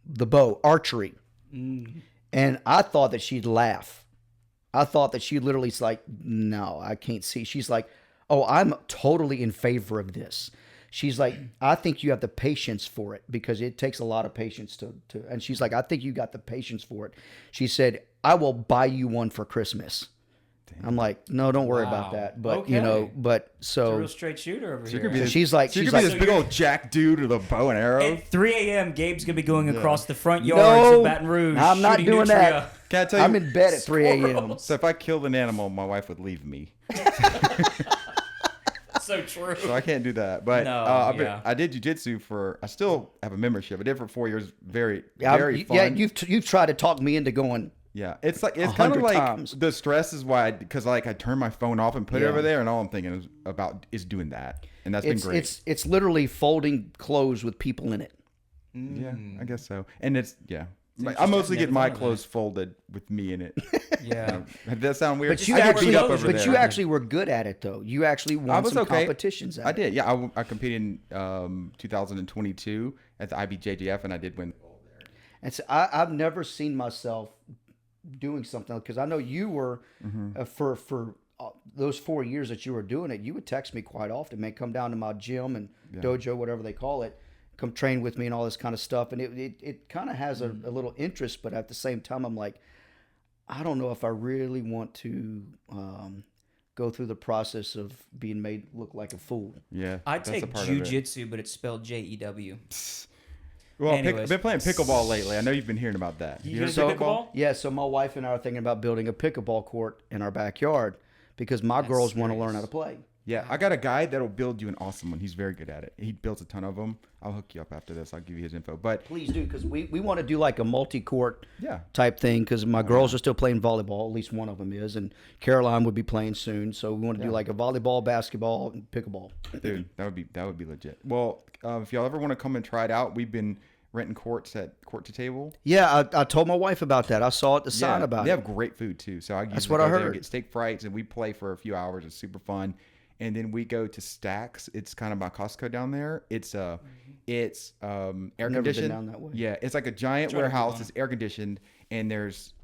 the bow, archery. And I thought that she'd laugh. I thought that she literally's like, no, I can't see. She's like, oh, I'm totally in favor of this. She's like, I think you have the patience for it because it takes a lot of patience to and she's like, I think you got the patience for it. She said, I will buy you one for Christmas. I'm like, no, don't worry about
Wow.
that. But
Okay.
but
It's a
so
real straight shooter over
So
here.
you're
she's like,
So you could be this
So
big
you're-
old jack dude with a bow and arrow.
At 3 a.m., Gabe's gonna be going across the front
No,
yards of Baton Rouge.
I'm not
shooting
doing
nutria.
that.
Can I tell you?
I'm in bed at 3 a.m.
So if I killed an animal, my wife would leave me.
So true.
So I can't do that. But
No, yeah.
I did jujitsu for. I still have a membership. I did for 4 years. Very
Yeah,
fun.
you've tried to talk me into going.
Yeah, it's like it's
100
kind of like
times.
the stress is why because I turn my phone off and put it
Yeah.
over there, and all I'm thinking is doing that, and that's been great.
It's literally folding clothes with people in it.
Yeah, I guess so. And it's I
interesting.
mostly
Never
get my
thought of that.
clothes folded with me in it.
Yeah.
Did that sound weird?
But you
I get
actually,
beat up over
but
there.
you actually were good at it though. You actually
I
won
was
some
okay.
competitions at
I
it.
did. Yeah, I competed in 2022 at the IBJJF, and I did win.
And so I've never seen myself doing something because I know you were for those 4 years that you were doing it. You would text me quite often, man. Come down to my gym and dojo, whatever they call it. Come train with me and all this kind of stuff. And it kind of has a little interest, but at the same time, I'm like, I don't know if I really want to go through the process of being made look like a fool.
Yeah,
I
that's
take
a part of it.
jujitsu, but it's spelled Jew.
Well,
Anyways.
I've been playing pickleball lately. I know you've been hearing about that.
You
heard
gonna
of
do pickleball?
Yeah, so my wife and I are thinking about building a pickleball court in our backyard because my girls want to learn how to play.
Yeah, I got a guy that'll build you an awesome one. He's very good at it. He builds a ton of them. I'll hook you up after this. I'll give you his info. But
Please do, because we want to do like a multi-court
yeah,
type thing because my girls are still playing volleyball. At least one of them is, and Caroline would be playing soon. So we want to do like a volleyball, basketball, and pickleball.
dude, that would be legit. Well, if y'all ever want to come and try it out, we've been renting courts at Court to Table.
Yeah, I told my wife about that. I saw it, the sign
Yeah,
about
they
it.
have great food too. So I
That's
usually
what I
go there,
heard.
get steak frites, and we play for a few hours. It's super fun. And then we go to Stacks. It's kind of by Costco down there. It's air
Never been
conditioned.
down that way.
Yeah, it's like a giant
Try to
warehouse.
go on
It's air conditioned, and there's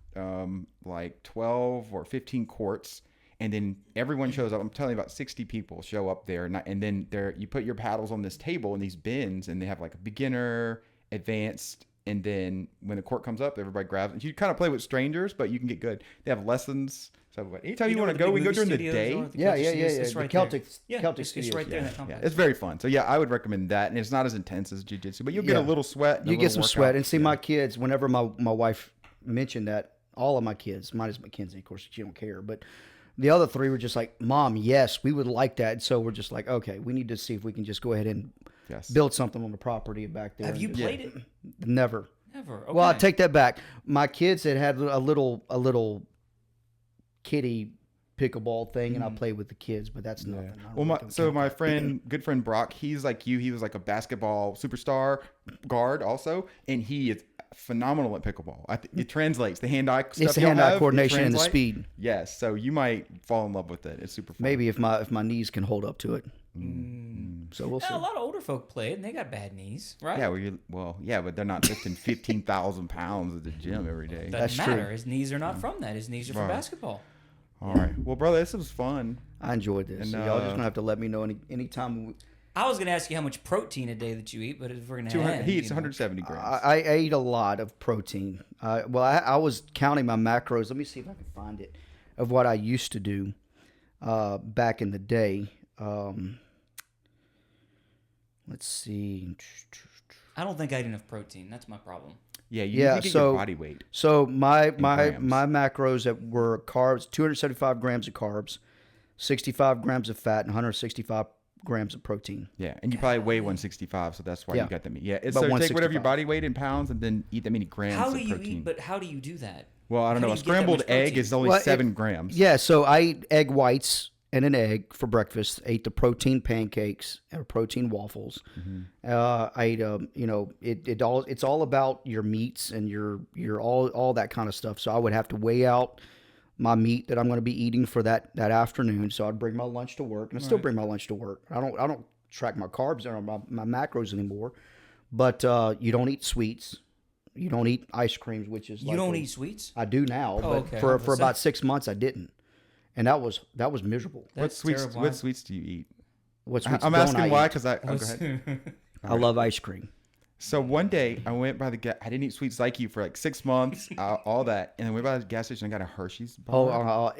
like 12 or 15 courts. And then everyone shows up. I'm telling you, about 60 people show up there, and then you put your paddles on this table in these bins, and they have like a beginner, advanced, and then when the court comes up, everybody grabs it. You kind of play with strangers, but you can get good. They have lessons. So anytime you want to go, we go during the day.
Yeah.
It's
The
right
Celtic,
there. Yeah,
Celtic
it's
Studios.
right there in that
Yeah,
complex.
it's very fun. So yeah, I would recommend that, and it's not as intense as jiu-jitsu, but you'll get a
Yeah.
little sweat. And a
You get
little
some sweat.
workout.
And see, my kids, whenever my wife mentioned that, all of my kids, minus Mackenzie, of course, she don't care, but the other three were just like, Mom, yes, we would like that. And so we're just like, okay, we need to see if we can just go ahead and
Yes.
build something on the property back there.
Have
and
you
just-
played it?
Never.
Never. Okay.
Well, I take that back. My kids had a little kiddie pickleball thing, and I play with the kids, but that's nothing. I don't
Well,
really
so
count
my
that.
good friend Brock, he's like you. He was like a basketball superstar guard also, and he is phenomenal at pickleball. It translates the hand-eye stuff.
It's the
y'all
hand-eye
have, it
coordination and the
translates.
speed.
Yes, so you might fall in love with it. It's super fun.
Maybe if my knees can hold up to it. So we'll see.
Yeah, a lot of older folk play it, and they got bad knees, right?
Yeah, yeah, but they're not lifting 15,000 pounds at the gym every day.
Doesn't
That's
matter.
true.
His knees are not from that. His knees are from
Right.
basketball.
All right, well, brother, this was fun.
I enjoyed this.
And,
So y'all just gonna have to let me know anytime.
I was gonna ask you how much protein a day that you eat, but if we're gonna
200.
add,
He eats
you know.
170 grams.
I eat a lot of protein. I was counting my macros. Let me see if I can find it of what I used to do back in the day. Let's see.
I don't think I eat enough protein. That's my problem.
Yeah, you
Yeah,
need to get
so-
your body weight.
So my
grams.
macros that were carbs, 275 grams of carbs, 65 grams of fat, and 165 grams of protein.
Yeah, and you probably weigh 165, so that's why
Yeah.
you got that meat. Yeah, it's,
About
so take whatever your
165.
body weight in pounds and then eat that many grams
How
of
do you
protein.
eat? But how do you do that?
Well, I don't
how
know.
do
A
you get that
scrambled
much
egg
protein?
is only
Well,
7 grams.
Yeah, so I eat egg whites and an egg for breakfast. Ate the protein pancakes or protein waffles. I ate it's all about your meats and your all that kind of stuff. So I would have to weigh out my meat that I'm going to be eating for that afternoon. So I'd bring my lunch to work, and I still bring my lunch to work. I don't track my carbs or my macros anymore. But you don't eat sweets. You don't eat ice creams, which is
You don't eat sweets?
I do now, but
okay.
for
I was
about 6 months I didn't, and that was miserable.
What
That's
sweets?
terrible.
What sweets do you eat?
What sweets
I'm
don't
asking
I
why
eat?
because go ahead.
I love ice cream.
So one day I went by the gas. I didn't eat sweets like you for like 6 months, all that, and then went by the gas station. I got a Hershey's bar.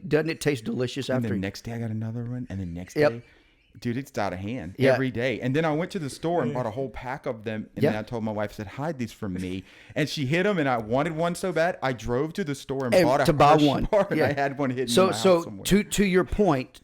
Doesn't it taste delicious
and
after?
the next day I got another one, and the next
Yep.
day, dude, it's out of hand
Yeah.
every day. And then I went to the store and bought a whole pack of them, and
Yeah.
then I told my wife, I said, hide these from me, and she hid them, and I wanted one so bad, I drove to the store and
And
bought a
to buy
Hershey
one.
bar, and
Yeah.
I had one hidden in
So
my house
so
somewhere.
to your point,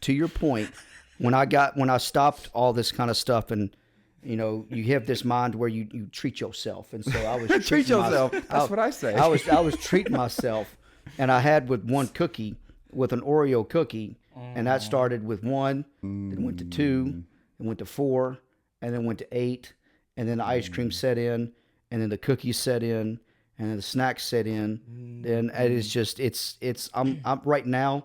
when I stopped all this kind of stuff, and you have this mind where you treat yourself, and so I was
Treat
treating
yourself. That's what I say.
I was treating myself, and I had with one cookie, with an Oreo cookie, and that started with 1, then went to 2, then went to 4, and then went to 8, and then the ice cream set in, and then the cookies set in, and then the snacks set in. Then it is just I'm right now.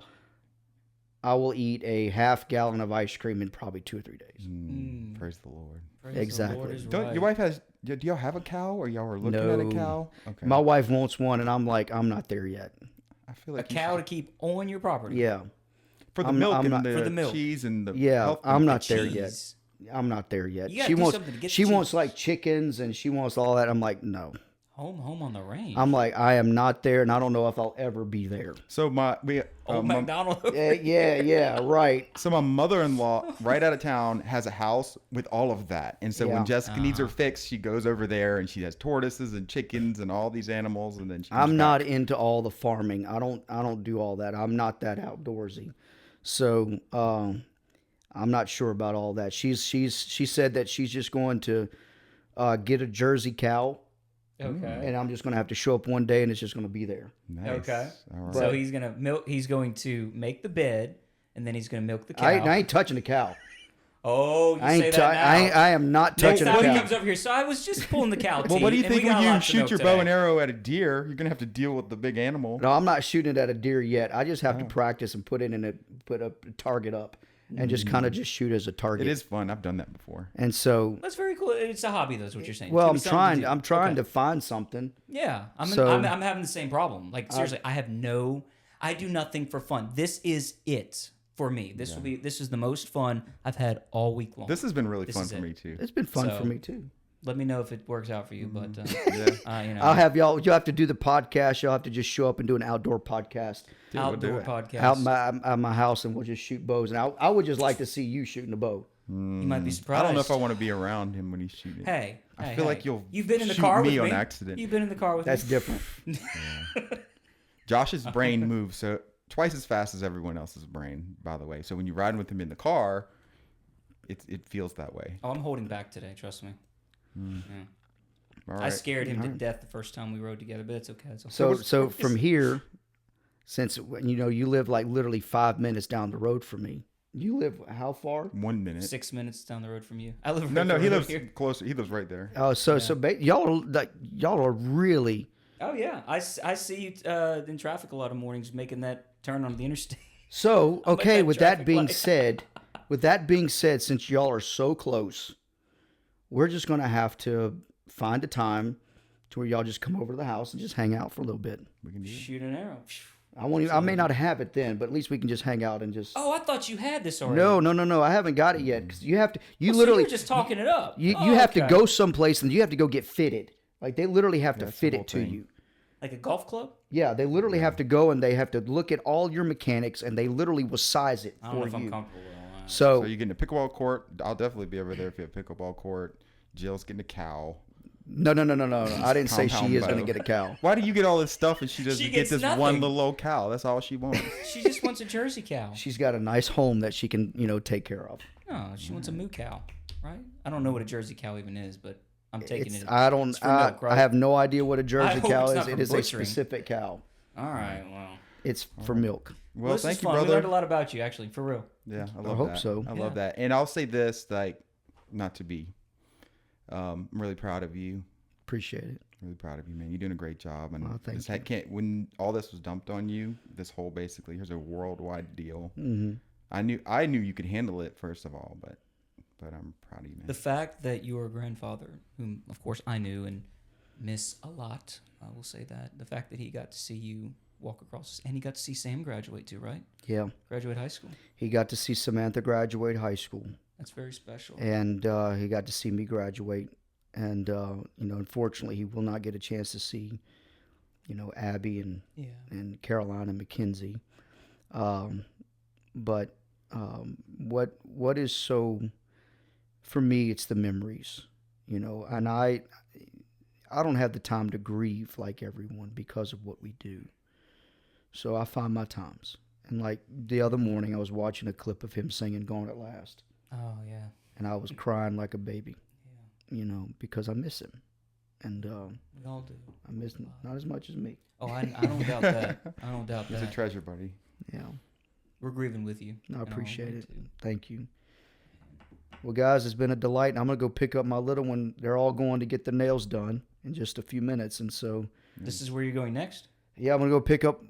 I will eat a half gallon of ice cream in probably 2 or 3 days.
Praise the Lord.
Praise the
Exactly.
Lord is
Don't,
right.
your wife has? Do y'all have a cow, or y'all are looking at a
No.
cow? Okay.
My wife wants one, and I'm like, I'm not there yet.
I feel
a
like you
cow to
should-
keep on your property.
Yeah,
for the
I'm
milk
not-
and
I'm
the,
For the milk.
cheese and the
yeah.
health
I'm not
benefits.
there yet.
Cheese.
I'm not there yet.
You gotta
She
do
wants
something to get
she
the
wants
cheese.
like chickens, and she wants all that. I'm like, no.
Home on the range.
I'm like, I am not there, and I don't know if I'll ever be there.
So my
Old McDonald.
Yeah, right.
So my mother-in-law, right out of town, has a house with all of that. And so
Yeah.
when Jessica needs her fix, she goes over there and she has tortoises and chickens and all these animals. And then she comes
I'm
back.
not into all the farming. I don't do all that. I'm not that outdoorsy. So I'm not sure about all that. She said that she's just going to get a Jersey cow,
Okay.
and I'm just going to have to show up one day, and it's just going to be there.
Nice.
Okay.
All right.
So he's gonna milk. He's going to make the bed, and then he's gonna milk the cow.
I ain't touching the cow.
Oh, you
I
say
ain't.
that now.
I am not
Next
touching
time
the
he
cow.
comes over here, so I was just pulling the cow.
well, what do you
teat, and we
think
got
when
a
you
lot to
shoot
milk
your
today.
bow and arrow at a deer? You're going to have to deal with the big animal.
No, I'm not shooting it at a deer yet. I just have
Oh.
to practice and put a target up, and just kind of just shoot as a target.
It is fun. I've done that before.
And so,
That's very cool. It's a hobby, though. Is what you're saying. It's
well,
gonna be something to do.
I'm trying
Okay.
to find something.
Yeah, I'm
So-
having the same problem. Like seriously, I do nothing for fun. This is it for me. This is the most fun I've had all week long.
This has been really
This
fun
is
for
it.
me, too.
It's been fun
So-
for me too.
Let me know if it works out for you, but you know,
I'll have y'all. You'll have to do the podcast. You'll have to just show up and do an outdoor podcast
Dude, we'll do
outdoor
it.
podcast.
out my house, and we'll just shoot bows. And I would just like to see you shooting a bow.
you might be surprised.
I don't know if I want to be around him when he's shooting.
Hey,
I feel like
you've been in the
shoot
car
me
with
on
me.
accident.
You've been in the car with
That's
me.
different.
Josh's brain moves so twice as fast as everyone else's brain, by the way. So when you're riding with him in the car, it feels that way.
Oh, I'm holding back today. Trust me. Yeah.
All
I
right.
scared him to death the first time we rode together, but it's okay. It's okay.
So from here, since you live like literally 5 minutes down the road from me. You live how far?
1 minute.
6 minutes down the road from you. I live
No, he lives
here.
closer. He lives right there.
Oh, y'all are really.
Oh yeah, I see you in traffic a lot of mornings making that turn on the interstate.
So
I'm
okay,
at
with
traffic
that being
light.
said, since y'all are so close, we're just gonna have to find a time to where y'all just come over to the house and just hang out for a little bit.
We can do it.
Shoot an arrow.
I may not have it then, but at least we can just hang out and just.
Oh, I thought you had this already.
No. I haven't got it yet because you have to. You
So
literally
you were just talking it up.
You
Oh,
have to
okay.
go someplace and you have to go get fitted. Like they literally have to
That's the
fit
whole
it to
thing.
you.
Like a golf club.
Yeah, they literally have to go and they have to look at all your mechanics and they literally will size it
I don't know
for
if I'm
you.
comfortable with all that.
So
So
you're getting a pickleball court. I'll definitely be over there if you have a pickleball court. Jill's getting a cow.
no. I didn't say she
Compound
is going
bow.
to get a cow.
Why do you get all this stuff and she doesn't
She
get
gets
this
nothing.
one little old cow? That's all she wants.
She just wants a Jersey cow.
She's got a nice home that she can, take care of.
No, she wants a moo cow, right? I don't know what a Jersey cow even is, but I'm taking
It's,
it.
I don't.
It's for
I,
milk, right?
I have no idea what a
I
Jersey
hope
cow
it's
is.
not
It
from
is a
butchering.
specific cow.
All right, well.
It's for milk.
Well,
this
thank
is
you,
fun. We learned a
brother.
lot about you, actually, for real.
Yeah, I love
hope
that.
so.
I
Yeah.
love that. And I'll say this, like, not to be, I'm really proud of you.
Appreciate it.
Really proud of you, man. You're doing a great job. And
Well, thank
this when all this was dumped on you, this whole basically here's a worldwide deal.
Mm-hmm.
I knew you could handle it first of all, but I'm proud of you, man.
The fact that your grandfather, whom of course I knew and miss a lot, I will say that. The fact that he got to see you walk across, and he got to see Sam graduate too, right?
Yeah.
Graduate high school.
He got to see Samantha graduate high school.
That's very special.
And he got to see me graduate. And, unfortunately, he will not get a chance to see, Abby and
Yeah.
and Caroline and Mackenzie. But what is so, for me, it's the memories, and I don't have the time to grieve like everyone because of what we do. So I find my times. And like the other morning, I was watching a clip of him singing Gone at Last.
Oh, yeah.
And I was crying like a baby,
Yeah.
because I miss him. And
We all do.
I miss him, not as much as me.
Oh, I don't doubt that. I don't doubt
He's a
that.
treasure, buddy.
Yeah,
We're grieving with you.
I
and
appreciate
I'm
it.
going to.
Thank you. Well, guys, it's been a delight. I'm going to go pick up my little one. They're all going to get their nails done in just a few minutes. And so,
This is where you're going next?
yeah, I'm going to go pick up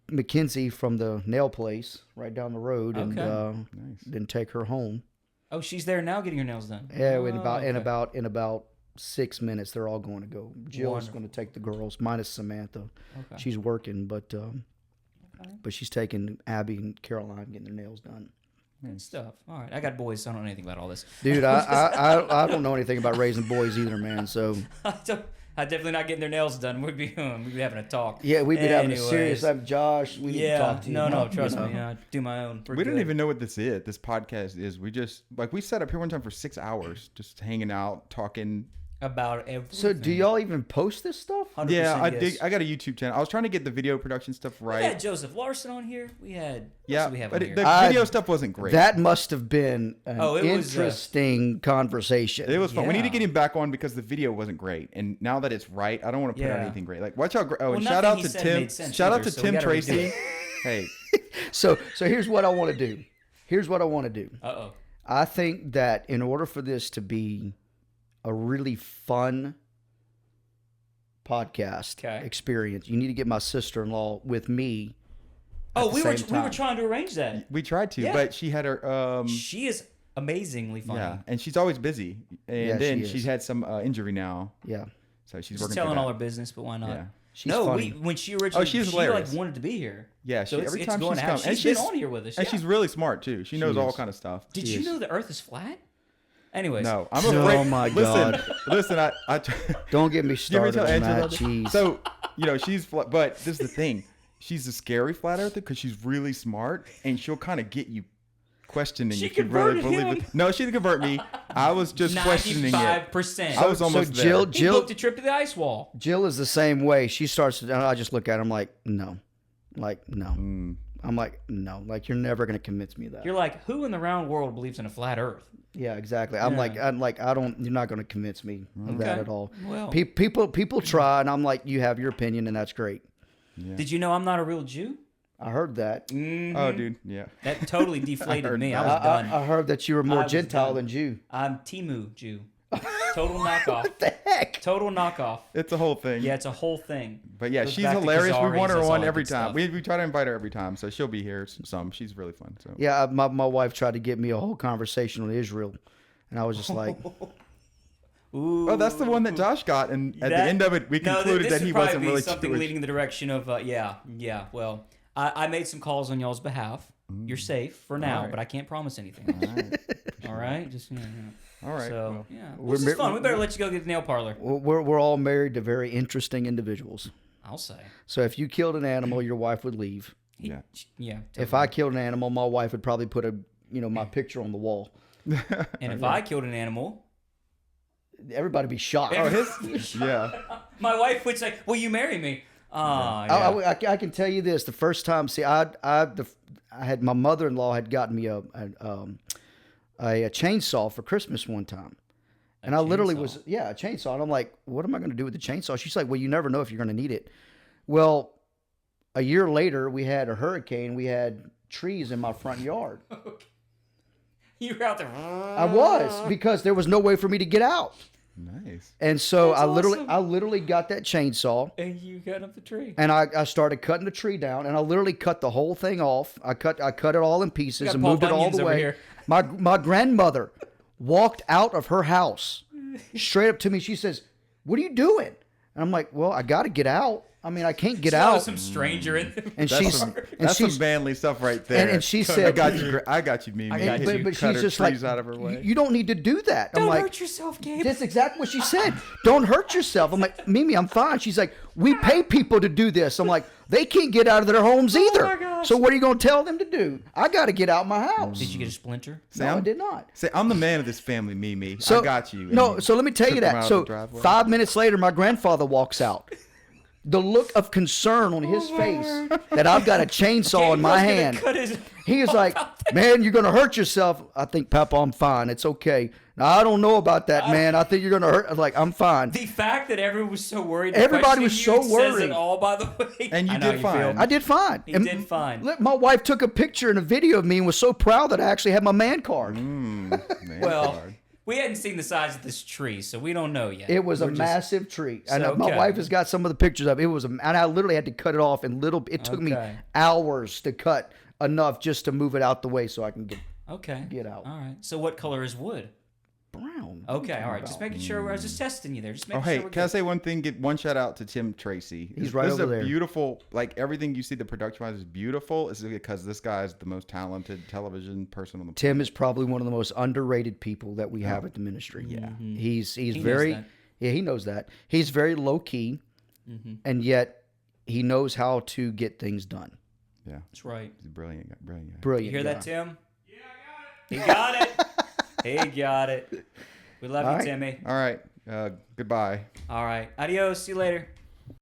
Mackenzie from the nail place right down the road and
Okay.
Nice.
then take her home.
Oh, she's there now getting her nails done.
Yeah,
Oh,
in
okay.
about 6 minutes, they're all going to go. Jill's
Wonderful.
going to take the girls, minus Samantha.
Okay.
She's working, but
Okay.
she's taking Abby and Caroline getting their nails done.
Good stuff. All right. I got boys, so I don't know anything about all this.
Dude, I don't know anything about raising boys either, man. So
I'm definitely not getting their nails done. We'd be having a talk.
yeah, we've been having a
Anyways.
serious. Josh, we need to
Yeah.
talk to you.
No, trust
you
me.
know.
I do my own. We're
We don't
good.
even know what this is. This podcast is. We just we sat up here one time for 6 hours, just hanging out, talking.
about everything.
So do y'all even post this stuff?
100%
Yeah, I
yes.
did. I got a YouTube channel. I was trying to get the video production stuff
We
right.
had Joseph Larson on here. We had.
Yeah,
What we have
but
on here?
the
I-
video stuff wasn't great.
That must have been an
Oh, it was,
interesting conversation.
It was fun. We need to
Yeah.
get him back on because the video wasn't great, and now that it's right, I don't want to put out
Yeah.
anything great. Like watch out! Oh,
Well,
and shout out
nothing
to
he said
Tim.
made sense
Shout out
either,
to
so we
Tim
gotta redo
Tracy.
it.
Hey,
So here's what I want to do. Here's what I want to do.
Uh-oh.
I think that in order for this to be a really fun podcast
Okay.
experience, you need to get my sister-in-law with me.
Oh,
the
we were
same
we were
time.
trying to arrange that.
we tried to,
Yeah.
but she had her
She is amazingly funny.
yeah, and she's always busy, and
Yeah,
then
she is.
she's had some injury now,
Yeah,
so she's
She's
working.
telling
through
all
that.
her business, but why not?
Yeah,
she's
No,
funny.
when she originally
she's
she
hilarious.
like wanted to be here.
yeah.
So
She,
it's,
every
it's
time
going
she's
to
come,
happen.
and
She's been on here with us.
and
Yeah.
she's really smart too. She knows all
is.
kind of stuff.
Did
She
you
is.
know the Earth is flat? Anyways,
No, I'm
Oh
afraid.
my
listen,
God.
listen. I
Don't get me
Did you ever
started
tell
on
Angela
that.
about that?
Jeez.
So, she's flat, but this is the thing. She's a scary flat earther because she's really smart and she'll kind of get you questioning
She
if you really
converted
believe
him.
it. No, she didn't convert me. I was just questioning it.
95%.
I was almost
Jill,
there.
He booked a trip to the ice wall.
Jill is the same way. She starts to, I just look at her, I'm like, no. Like, no.
Mm.
I'm like, no. Like, you're never going to convince me of that.
You're like, who in the round world believes in a flat Earth?
Yeah, exactly.
Yeah.
You're not going to convince me of that
Okay.
at all.
Well,
People try, and I'm like, you have your opinion, and that's great.
Yeah.
did you know I'm not a real Jew?
I heard that.
Mhm.
Oh, dude, yeah.
That totally deflated
heard
me.
that.
I was done.
I heard that you were more
I was
Gentile
done.
than Jew.
I'm Timu Jew. Total knockoff.
What the heck?
Total knockoff.
It's a whole thing.
Yeah, it's a whole thing.
But yeah,
Goes
she's
back to
hilarious. We
Khazaris,
want her
that's
on
all
every
good
time.
stuff.
We try to invite her every time, so she'll be here some. She's really fun. So
Yeah, my wife tried to get me a whole conversation on Israel, and I was just like,
Ooh.
Oh, that's the one that Josh got, and at the
That-
end of it, we
No,
concluded
this
that
would
he
probably
wasn't
be
really
something
Jewish.
leading in the direction of yeah. Well, I made some calls on y'all's behalf. You're safe for now,
Alright.
but I can't promise anything.
All right.
All right, just
All right.
So
well,
yeah,
We're
this is
mi-
fun. We better let you go get the nail parlor.
we're all married to very interesting individuals.
I'll say.
So if you killed an animal, your wife would leave.
Yeah.
Yeah.
If I killed an animal, my wife would probably put my picture on the wall.
And if I killed an animal,
Everybody be shocked.
Oh, his. Yeah.
my wife would say, "Will you marry me?"
I can tell you this: the first time, see, I had my mother-in-law had gotten me a chainsaw for Christmas one time, and I literally was a chainsaw, and I'm like, what am I going to do with the chainsaw? She's like, well, you never know if you're going to need it. Well, a year later, we had a hurricane. We had trees in my front yard.
You were out there.
I was, because there was no way for me to get out,
Nice.
and so
That's awesome.
I literally got that chainsaw.
And you got up the tree.
And I started cutting the tree down, and I literally cut the whole thing off. I cut it all in pieces
got
and
Paul
moved it all
Bunyan's
the
over
way.
here.
My grandmother walked out of her house straight up to me. She says, "What are you doing?" And I'm like, "Well, I got to get out. I mean, I can't get
So there was
out."
some stranger in there.
And
That's some manly stuff right there.
and she said,
I got you, Mimi.
I got you.
but
Cut
she's
her
just like,
trees out of her way.
"You don't need to do that." I'm
Don't
like,
hurt yourself, Gabe.
That's exactly what she said. Don't hurt yourself. I'm like, Mimi, I'm fine. She's like, we pay people to do this. I'm like, they can't get out of their homes either.
my gosh.
So what are you going to tell them to do? I got to get out my house.
Did you get a splinter?
No, I did not.
Say, I'm the man of this family, Mimi.
So,
I got you.
No,
And
so let me tell you
took him
that.
out of
So
the driveway.
5 minutes later, my grandfather walks out. The look of concern on his face that I've got a chainsaw in my hand. He is like, man, you're going to hurt yourself. I think, Papa, I'm fine. It's okay. Now, I don't know about that, man. I think you're going to hurt. I was like, I'm fine.
The fact that everyone was so worried.
Everybody was so
Says
worried.
it all, by the way.
And you
I know
did
how
fine.
feel.
I did fine.
He did fine.
Look, my wife took a picture and a video of me and was so proud that I actually had my man card.
Man
Well,
card.
we hadn't seen the size of this tree, so we don't know yet.
It was
We're
a
just-
massive tree. And
So,
my
okay.
wife has got some of the pictures of it. It was, and I literally had to cut it off in little. It took me
Okay.
hours to cut enough just to move it out the way so I can
Okay.
get out.
All right. So what color is wood?
brown.
Okay. All right. Just making sure. I was just testing you there. Just
Oh,
making
hey,
sure. We're
can I
good.
say one thing? Give one shout out to Tim Tracy.
He's right
this
over
is a
there.
beautiful, like everything you see the production wise is beautiful. It's because this guy is the most talented television person on the planet.
Tim is probably one of the most underrated people that we have at the ministry.
Yeah.
He's
knows
very
that.
yeah, he knows that. He's very low key, and yet he knows how to get things done.
Yeah,
That's right.
he's a brilliant guy. Brilliant guy.
Brilliant.
You hear
guy.
that, Tim? Yeah, I got it. He got it. He got it. We love
All
you,
right.
Timmy.
All right. Goodbye.
All right. Adios. See you later.